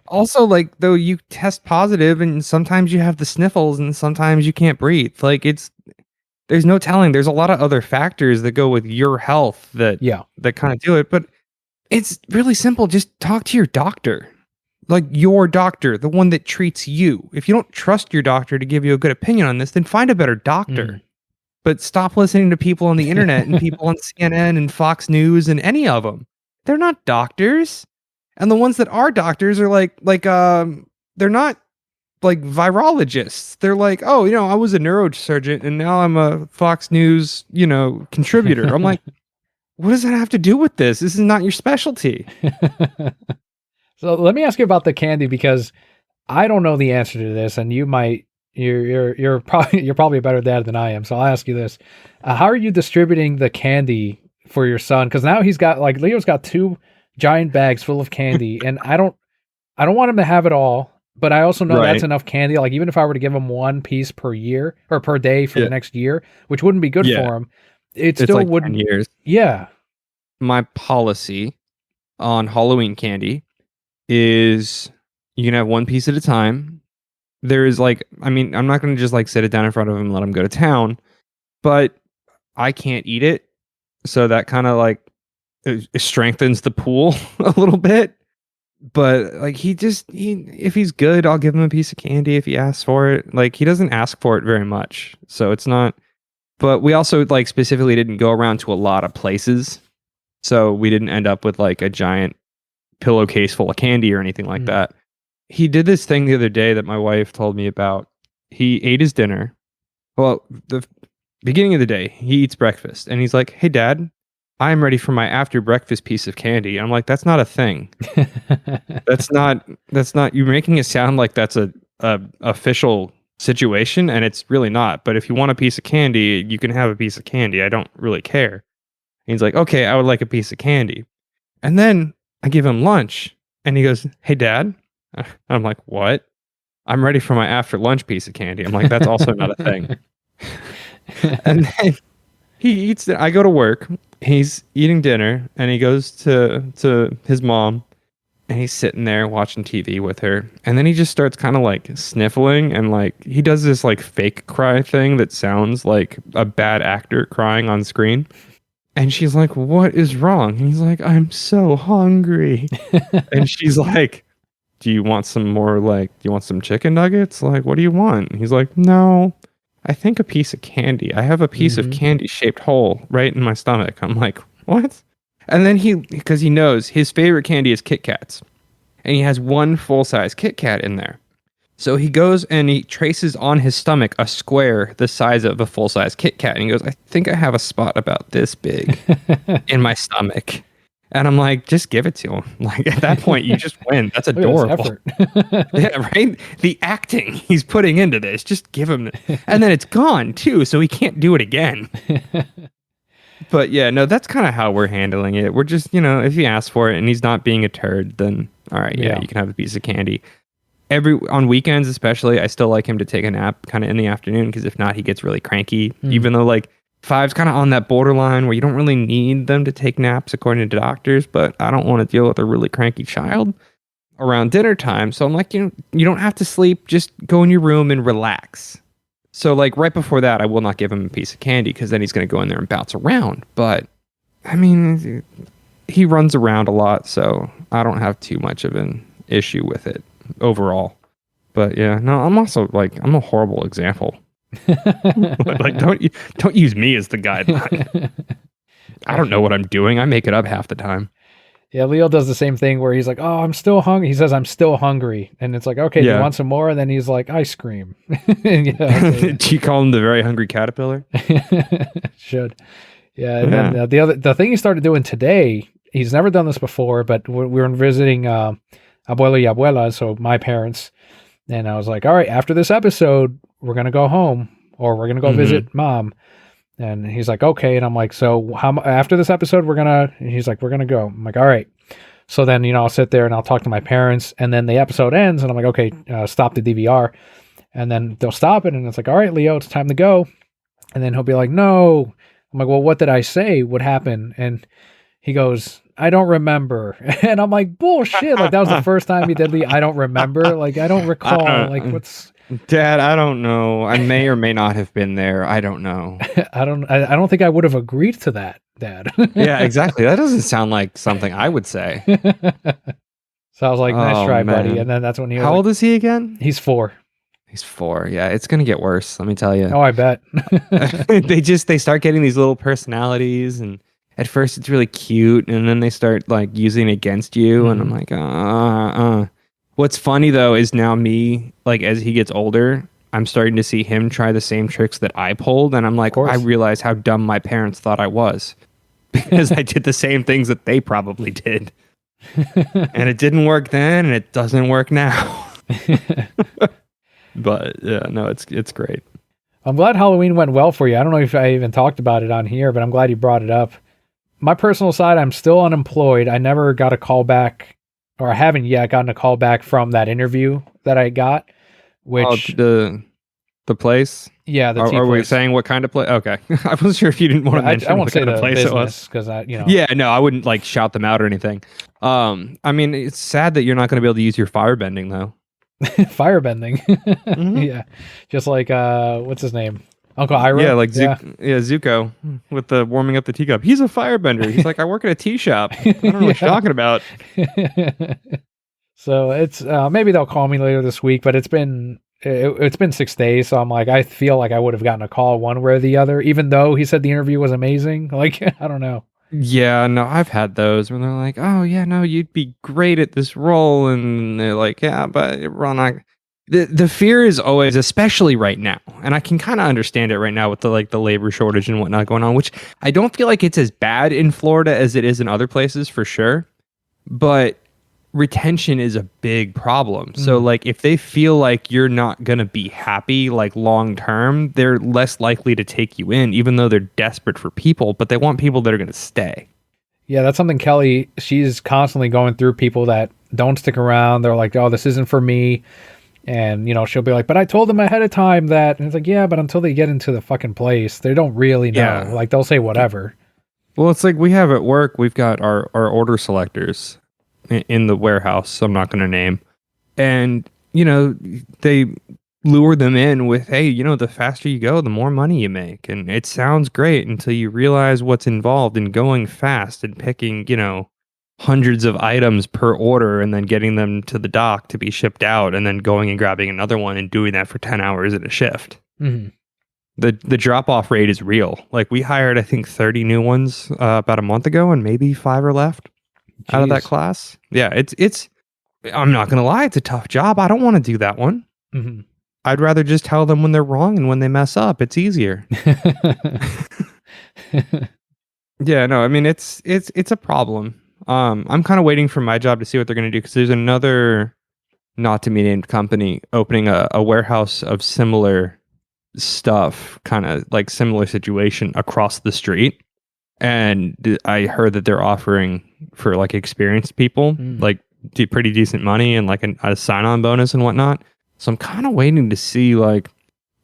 Also, like, though, you test positive and sometimes you have the sniffles and sometimes you can't breathe. Like, there's no telling. There's a lot of other factors that go with your health that kind of do it. But it's really simple. Just talk to your doctor. Like your doctor, the one that treats you. If you don't trust your doctor to give you a good opinion on this, then find a better doctor. But stop listening to people on the internet and people on CNN and Fox News and any of them. They're not doctors. And the ones that are doctors are they're not like virologists. They're like, oh, I was a neurosurgeon and now I'm a Fox News, contributor. I'm like, what does that have to do with this? This is not your specialty. So let me ask you about the candy because I don't know the answer to this, and you might. You're probably a better dad than I am. So I'll ask you this: how are you distributing the candy for your son? Because now Leo's got 2 giant bags full of candy, and I don't want him to have it all. But I also know that's enough candy. Like even if I were to give him 1 piece per year or per day for the next year, which wouldn't be good for him, it's still like wouldn't. 10 years. Yeah. My policy on Halloween candy is you can have 1 piece at a time. There is I'm not going to just sit it down in front of him and let him go to town, but I can't eat it. So that kind of it strengthens the pool a little bit. But if he's good, I'll give him a piece of candy if he asks for it. He doesn't ask for it very much. So it's not, but we also specifically didn't go around to a lot of places. So we didn't end up with a giant pillowcase full of candy or anything like that. He did this thing the other day that my wife told me about. He ate his dinner. Well, the beginning of the day, he eats breakfast and he's like, hey, Dad, I'm ready for my after breakfast piece of candy. I'm like, that's not a thing. That's not, you're making it sound like that's a official situation, and it's really not. But if you want a piece of candy, you can have a piece of candy. I don't really care. And he's like, okay, I would like a piece of candy. And then I give him lunch and he goes, hey, Dad. I'm like, what? I'm ready for my after lunch piece of candy. I'm like, that's also not a thing. And then he eats. I go to work. He's eating dinner, and he goes to his mom, and he's sitting there watching TV with her, and then he just starts kind of like sniffling, and like he does this like fake cry thing that sounds like a bad actor crying on screen. And she's like, "What is wrong?" And he's like, "I'm so hungry." And she's like, "Do you want some more? Like, do you want some chicken nuggets? Like, what do you want?" And he's like, "No, I think a piece of candy. I have a piece of candy shaped hole right in my stomach." I'm like, "What?" And then because he knows his favorite candy is Kit Kats, and he has one full size Kit Kat in there. So he goes and he traces on his stomach a square the size of a full size Kit Kat, and he goes, "I think I have a spot about this big in my stomach." And I'm like, just give it to him. Like at that point, you just win. That's adorable. Yeah, right. The acting he's putting into this, just give him, and then it's gone too, so he can't do it again. But yeah, no, that's kind of how we're handling it. We're just, if he asks for it and he's not being a turd, then all right, yeah, you can have a piece of candy. On weekends especially, I still like him to take a nap kind of in the afternoon, because if not, he gets really cranky. Even though like 5's kind of on that borderline where you don't really need them to take naps according to doctors, but I don't want to deal with a really cranky child around dinner time. So I'm like, you don't have to sleep, just go in your room and relax. So like right before that, I will not give him a piece of candy, because then he's going to go in there and bounce around. But I mean, he runs around a lot, so I don't have too much of an issue with it overall. But yeah, no, I'm also like, I'm a horrible example. Like don't use me as the guideline. I don't know what I'm doing. I make it up half the time. Yeah, Leo does the same thing where he's like, "Oh, I'm still hungry." He says, "I'm still hungry," and it's like, "Okay, do you want some more?" And then he's like, "Ice cream." Do you call him the very hungry caterpillar? Should. Yeah, and then the thing he started doing today, he's never done this before, but we were visiting abuelo y abuela, so my parents, and I was like, "All right, after this episode, we're gonna go home, or we're gonna go visit mom." And he's like, "Okay," and I'm like, "So how after this episode and he's like, "We're gonna go." I'm like, "All right." So then I'll sit there and I'll talk to my parents, and then the episode ends, and I'm like, "Okay, stop the DVR," and then they'll stop it, and it's like, "All right, Leo, it's time to go," and then he'll be like, "No." I'm like, "Well, what did I say? What happened?" And he goes, "I don't remember." And I'm like, "Bullshit." Like that was the first time he did the "I don't remember." Like I don't recall. Like what's Dad, I don't know. I may or may not have been there. I don't know. I don't think I would have agreed to that, Dad. Yeah, exactly. That doesn't sound like something I would say. So I was like, "Nice try, buddy." And then that's when he was How old is he again? He's 4. He's 4. Yeah, it's gonna get worse, let me tell you. Oh, I bet. They start getting these little personalities, and at first it's really cute, and then they start like using it against you, and I'm like, What's funny though is now me, like as he gets older, I'm starting to see him try the same tricks that I pulled, and I'm like, I realize how dumb my parents thought I was, because I did the same things that they probably did. And it didn't work then, and it doesn't work now. But yeah, no, it's great. I'm glad Halloween went well for you. I don't know if I even talked about it on here, but I'm glad you brought it up. My personal side, I'm still unemployed. I never got a call back, or I haven't yet gotten a call back from that interview that I got. Which the place? Yeah, the tea Are we place. saying what kind of place? Okay, I wasn't sure if you didn't want to mention. I won't what say kind the of place business it was, because Yeah, no, I wouldn't like shout them out or anything. I mean, it's sad that you're not going to be able to use your firebending though. Firebending. Yeah, just like what's his name, Uncle Ira. Yeah, like Zuko with the warming up the teacup. He's a firebender. He's like, I work at a tea shop. I don't know what you're talking about. So it's maybe they'll call me later this week, but it's been 6 days, so I'm like, I feel like I would have gotten a call one way or the other, even though he said the interview was amazing. Like I don't know. Yeah, no, I've had those when they're like, "Oh yeah, no, you'd be great at this role," and they're like, "Yeah, but we're not." The fear is always, especially right now, and I can kind of understand it right now with the labor shortage and whatnot going on, which I don't feel like it's as bad in Florida as it is in other places for sure, but retention is a big problem. So like if they feel like you're not going to be happy like long term, they're less likely to take you in, even though they're desperate for people, but they want people that are going to stay. Yeah, that's something she's constantly going through, people that don't stick around. They're like, "Oh, this isn't for me." And, she'll be like, but I told them ahead of time that, and it's like, yeah, but until they get into the fucking place, they don't really know. Yeah. Like, they'll say whatever. Well, it's like we have at work, we've got our order selectors in the warehouse, so I'm not going to name. And, they lure them in with, hey, the faster you go, the more money you make. And it sounds great until you realize what's involved in going fast and picking, hundreds of items per order and then getting them to the dock to be shipped out and then going and grabbing another one and doing that for 10 hours in a shift. Mm-hmm. The drop off rate is real. Like we hired, I think 30 new ones about a month ago and maybe 5 are left out of that class. Yeah, it's I'm not going to lie. It's a tough job. I don't want to do that one. Mm-hmm. I'd rather just tell them when they're wrong and when they mess up. It's easier. Yeah, no, I mean, it's a problem. I'm kind of waiting for my job to see what they're going to do because there's another not to be named company opening a warehouse of similar stuff, kind of like similar situation across the street. And I heard that they're offering for like experienced people, like pretty decent money and like a sign-on bonus and whatnot. So I'm kind of waiting to see like,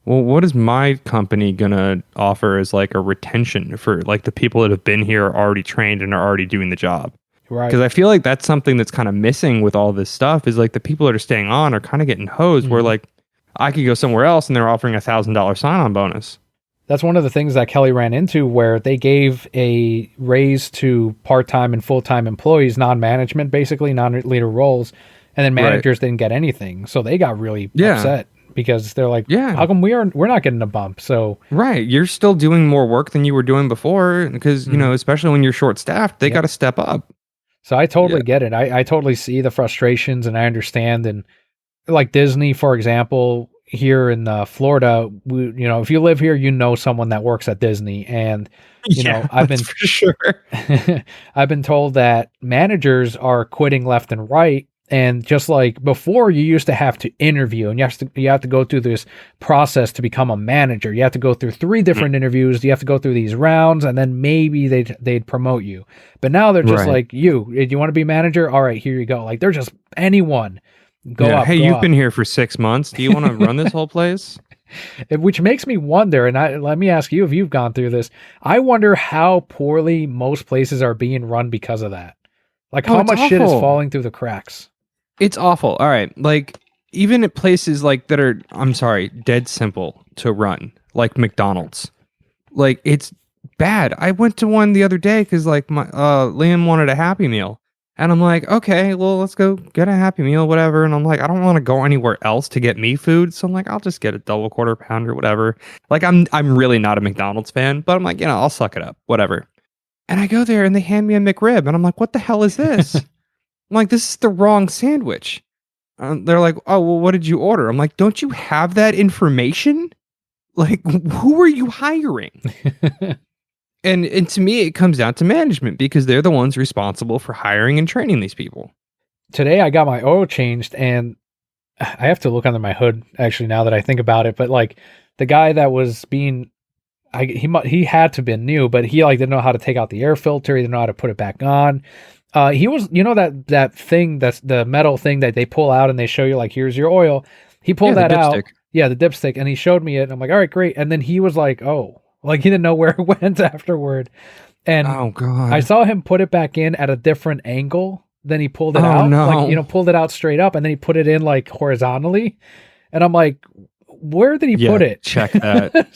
well, what is my company gonna offer as like a retention for like the people that have been here, are already trained and are already doing the job? Right. Because I feel like that's something that's kind of missing with all this stuff is like the people that are staying on are kind of getting hosed where like I could go somewhere else and they're offering $1,000 sign-on bonus. That's one of the things that Kelly ran into where they gave a raise to part-time and full-time employees, non-management, basically non-leader roles, and then managers didn't get anything. So they got really upset because they're like, how come we're not getting a bump? So right, you're still doing more work than you were doing before because, especially when you're short-staffed, they got to step up. So I totally get it. I totally see the frustrations and I understand. And like Disney, for example, here in Florida, if you live here, someone that works at Disney. And, I've been for sure. I've been told that managers are quitting left and right. And just like before, you used to have to interview and you have to go through this process to become a manager. You have to go through 3 different interviews. You have to go through these rounds and then maybe they'd promote you. But now they're just like, you want to be manager? All right, here you go. Like they're just anyone. Go up. Hey, you've been here for 6 months. Do you want to run this whole place? Which makes me wonder, and let me ask you if you've gone through this. I wonder how poorly most places are being run because of that. Like how much shit is falling through the cracks. It's awful. All right. Like, even at places like that are, I'm sorry, dead simple to run, like McDonald's. Like, it's bad. I went to one the other day because, like, my Liam wanted a Happy Meal. And I'm like, okay, well, let's go get a Happy Meal, whatever. And I'm like, I don't want to go anywhere else to get me food. So I'm like, I'll just get a double quarter pounder, whatever. Like, I'm really not a McDonald's fan, but I'm like, I'll suck it up, whatever. And I go there and they hand me a McRib. And I'm like, what the hell is this? I'm like, this is the wrong sandwich. They're like, oh, well, what did you order? I'm like, don't you have that information? Like, who are you hiring? And to me, it comes down to management because they're the ones responsible for hiring and training these people. Today, I got my oil changed and I have to look under my hood, actually, now that I think about it. But like the guy that was being, he had to have been new, but he like didn't know how to take out the air filter. He didn't know how to put it back on. He was, that thing, that's the metal thing that they pull out and they show you like, here's your oil. He pulled that out. Yeah, the dipstick. And he showed me it. And I'm like, all right, great. And then he was like, oh, like he didn't know where it went afterward. And oh God, I saw him put it back in at a different angle. Then he pulled it out, like, pulled it out straight up and then he put it in like horizontally. And I'm like, where did he put it? Check that.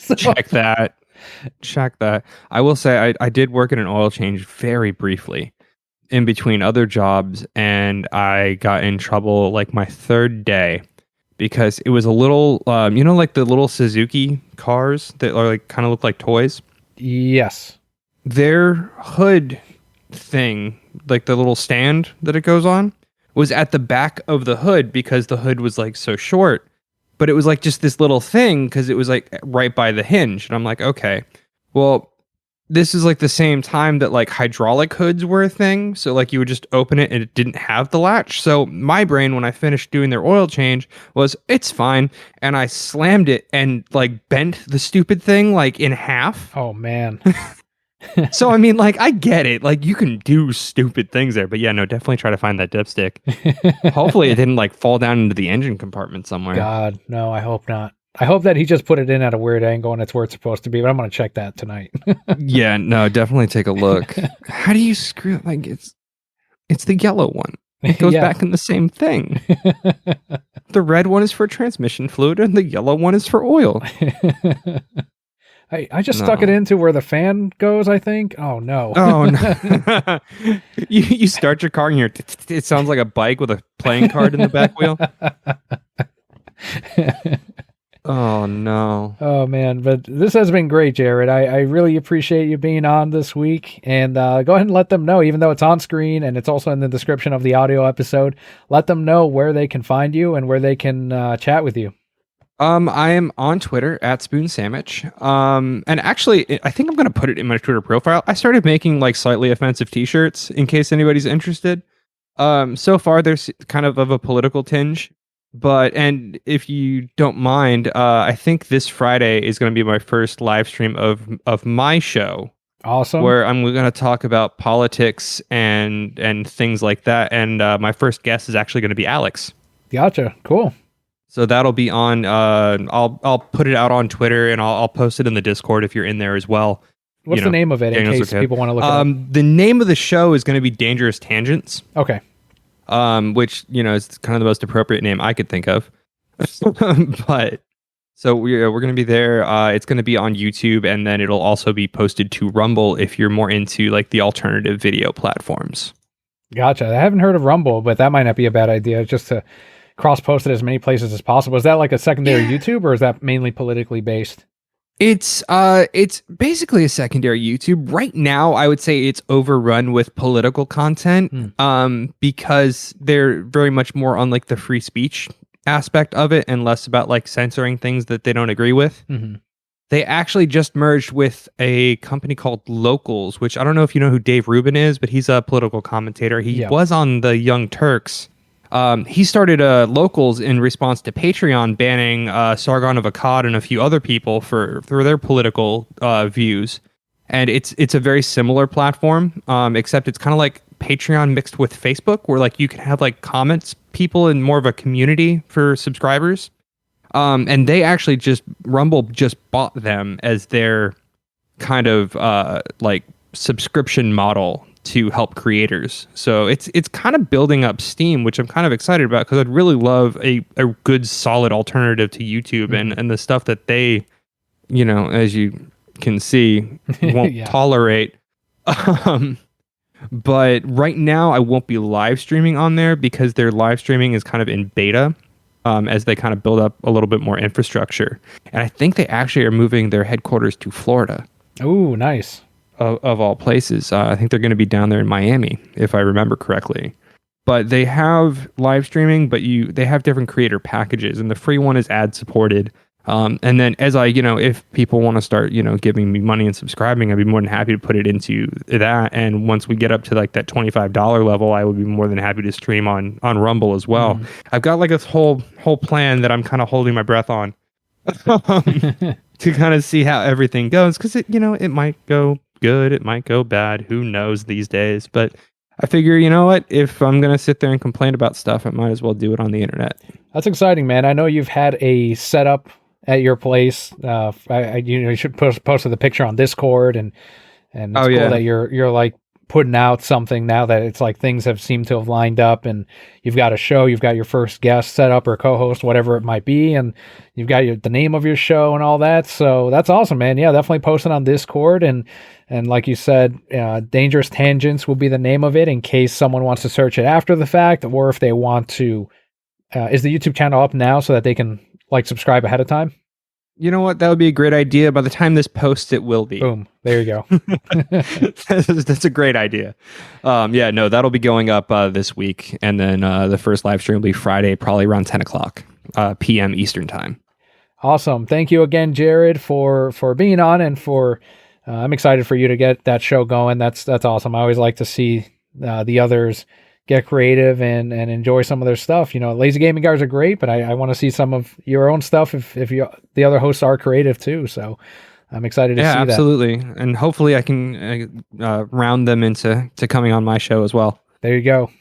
Check that. I will say I did work in an oil change very briefly in between other jobs, and I got in trouble like my 3rd day because it was a little, like the little Suzuki cars that are like kind of look like toys. Yes. Their hood thing, like the little stand that it goes on, was at the back of the hood because the hood was like so short. But it was like just this little thing because it was like right by the hinge. And I'm like, okay, well, this is like the same time that like hydraulic hoods were a thing. So like you would just open it and it didn't have the latch. So my brain, when I finished doing their oil change, was it's fine. And I slammed it and like bent the stupid thing like in half. Oh man. So, I mean, like, I get it. Like, you can do stupid things there. But yeah, no, definitely try to find that dipstick. Hopefully it didn't, like, fall down into the engine compartment somewhere. God, no, I hope not. I hope that he just put it in at a weird angle and it's where it's supposed to be, but I'm going to check that tonight. Yeah, no, definitely take a look. How do you screw it? Like, it's the yellow one. It goes Yeah. back in the same thing. The red one is for transmission fluid and the yellow one is for oil. I just stuck it into where the fan goes, I think. Oh, no. Oh, no. You start your car and it sounds like a bike with a playing card in the back wheel. Oh, no. Oh, man. But this has been great, Jarrod. I really appreciate you being on this week. And go ahead and let them know, even though it's on screen and it's also in the description of the audio episode, let them know where they can find you and where they can chat with you. I am on Twitter at Spoon Sandwich. And actually, I think I'm going to put it in my Twitter profile. I started making like slightly offensive t-shirts in case anybody's interested. So far, there's kind of a political tinge. And if you don't mind, I think this Friday is going to be my first live stream of my show. Awesome. Where I'm going to talk about politics and things like that. And my first guest is actually going to be Alex. Gotcha. Cool. So that'll be on. I'll put it out on Twitter and I'll post it in the Discord if you're in there as well. What's the name of it in case people want to look it up? The name of the show is going to be Dangerous Tangents. Okay. Which is kind of the most appropriate name I could think of. But so we're going to be there. It's going to be on YouTube, and then it'll also be posted to Rumble if you're more into like the alternative video platforms. Gotcha. I haven't heard of Rumble, but that might not be a bad idea. Just to cross-post it as many places as possible. Is that like a secondary YouTube, or is that mainly politically based? It's basically a secondary YouTube. Right now, I would say it's overrun with political content, because they're very much more on like the free speech aspect of it and less about like censoring things that they don't agree with. Mm-hmm. They actually just merged with a company called Locals, which I don't know if you know who Dave Rubin is, but he's a political commentator. He was on the Young Turks. He started Locals in response to Patreon banning Sargon of Akkad and a few other people for their political views. And it's a very similar platform, except it's kind of like Patreon mixed with Facebook, where like you can have like comments people in more of a community for subscribers. And they actually Rumble just bought them as their kind of like subscription model to help creators. So it's kind of building up steam, which I'm kind of excited about because I'd really love a good solid alternative to YouTube and the stuff that they, as you can see, won't tolerate. But right now I won't be live streaming on there because their live streaming is kind of in beta as they kind of build up a little bit more infrastructure. And I think they actually are moving their headquarters to Florida. Oh, nice. Of all places. I think they're going to be down there in Miami, if I remember correctly. But they have live streaming, but they have different creator packages, and the free one is ad supported. And then as if people want to start, giving me money and subscribing, I'd be more than happy to put it into that. And once we get up to like that $25 level, I would be more than happy to stream on Rumble as well. I've got like this whole plan that I'm kind of holding my breath on to kind of see how everything goes. Cause it might go good. It might go bad. Who knows these days? But I figure, you know what? If I'm going to sit there and complain about stuff, I might as well do it on the internet. That's exciting, man. I know you've had a setup at your place. You should post the picture on Discord, and it's cool that you're like putting out something now that it's like things have seemed to have lined up, and you've got a show, you've got your first guest set up or co-host, whatever it might be, and you've got the name of your show and all that. So that's awesome, man. Yeah, definitely post it on Discord, and like you said, Dangerous Tangents will be the name of it in case someone wants to search it after the fact, or if they want to. Is the YouTube channel up now so that they can like subscribe ahead of time? You know what? That would be a great idea. By the time this posts, it will be. Boom. There you go. That's a great idea. That'll be going up this week. And then the first live stream will be Friday, probably around 10 o'clock p.m. Eastern time. Awesome. Thank you again, Jarrod, for being on, and for I'm excited for you to get that show going. That's awesome. I always like to see the others get creative and enjoy some of their stuff. Lazy Gaming Guys are great, but I want to see some of your own stuff if the other hosts are creative too. So I'm excited to Yeah, see that. absolutely. And hopefully I can round them into coming on my show as well. There you go.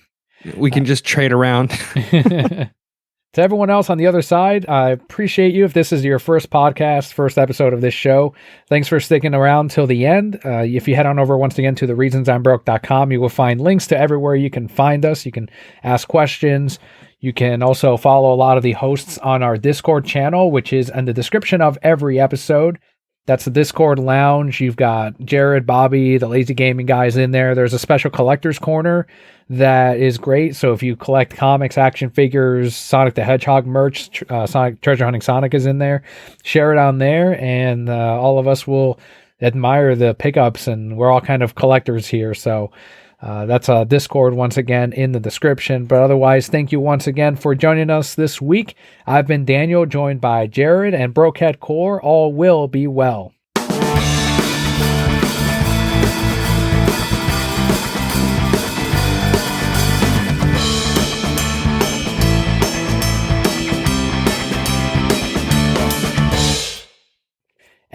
We can just trade around. To everyone else on the other side, I appreciate you. If this is your first podcast, first episode of this show, thanks for sticking around till the end. If you head on over once again to thereasonsimbroke.com, you will find links to everywhere you can find us. You can ask questions. You can also follow a lot of the hosts on our Discord channel, which is in the description of every episode. That's the Discord lounge. You've got Jarrod, Bobby, the Lazy Gaming guys in there. There's a special collector's corner that is great. So if you collect comics, action figures, Sonic the Hedgehog merch, Sonic Treasure Hunting Sonic is in there. Share it on there, and all of us will admire the pickups, and we're all kind of collectors here. So that's Discord once again in the description. But otherwise, thank you once again for joining us this week. I've been Daniel, joined by Jarrod and Brokehead Core. All will be well.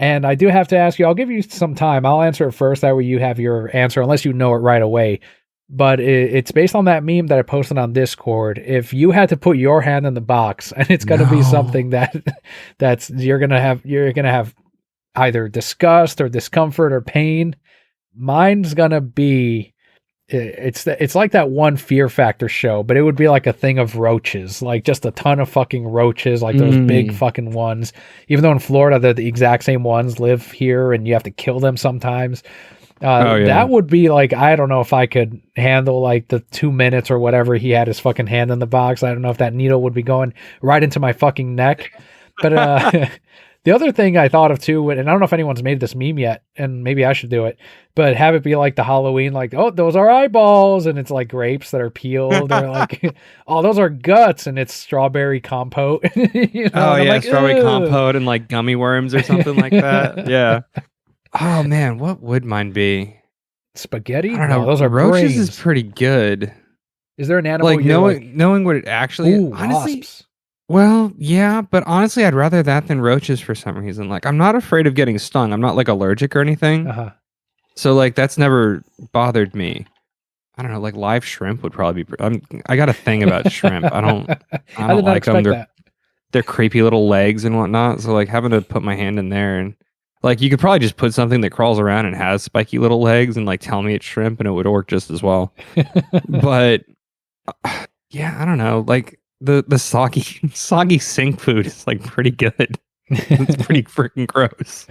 And I do have to ask you, I'll give you some time. I'll answer it first. That way you have your answer, unless you know it right away. But it's based on that meme that I posted on Discord. If you had to put your hand in the box, and it's going to be something that's you're gonna have either disgust or discomfort or pain. Mine's gonna be it's like that one Fear Factor show, but it would be like a thing of roaches, like just a ton of fucking roaches, like those big fucking ones. Even though in Florida the exact same ones live here, and you have to kill them sometimes. That would be like, I don't know if I could handle like the 2 minutes or whatever he had his fucking hand in the box. I don't know if that needle would be going right into my fucking neck. But the other thing I thought of too, and I don't know if anyone's made this meme yet, and maybe I should do it, but have it be like the Halloween, like, oh, those are eyeballs, and it's like grapes that are peeled, or like, oh, those are guts, and it's strawberry compote. Like, strawberry compote and like gummy worms or something like that. Yeah. Oh man, what would mine be? Spaghetti? I don't know. Those are roaches brains. is pretty good. Is there an animal like knowing what it actually honestly? Wasps. Well, yeah, but honestly, I'd rather that than roaches for some reason. Like, I'm not afraid of getting stung. I'm not like allergic or anything. So like that's never bothered me. I don't know. Like live shrimp would probably be. I got a thing about shrimp. I don't like them. They're creepy little legs and whatnot. So like having to put my hand in there, and like you could probably just put something that crawls around and has spiky little legs and like tell me it's shrimp, and it would work just as well. But yeah, I don't know. Like the soggy sink food is like pretty good. It's pretty freaking gross.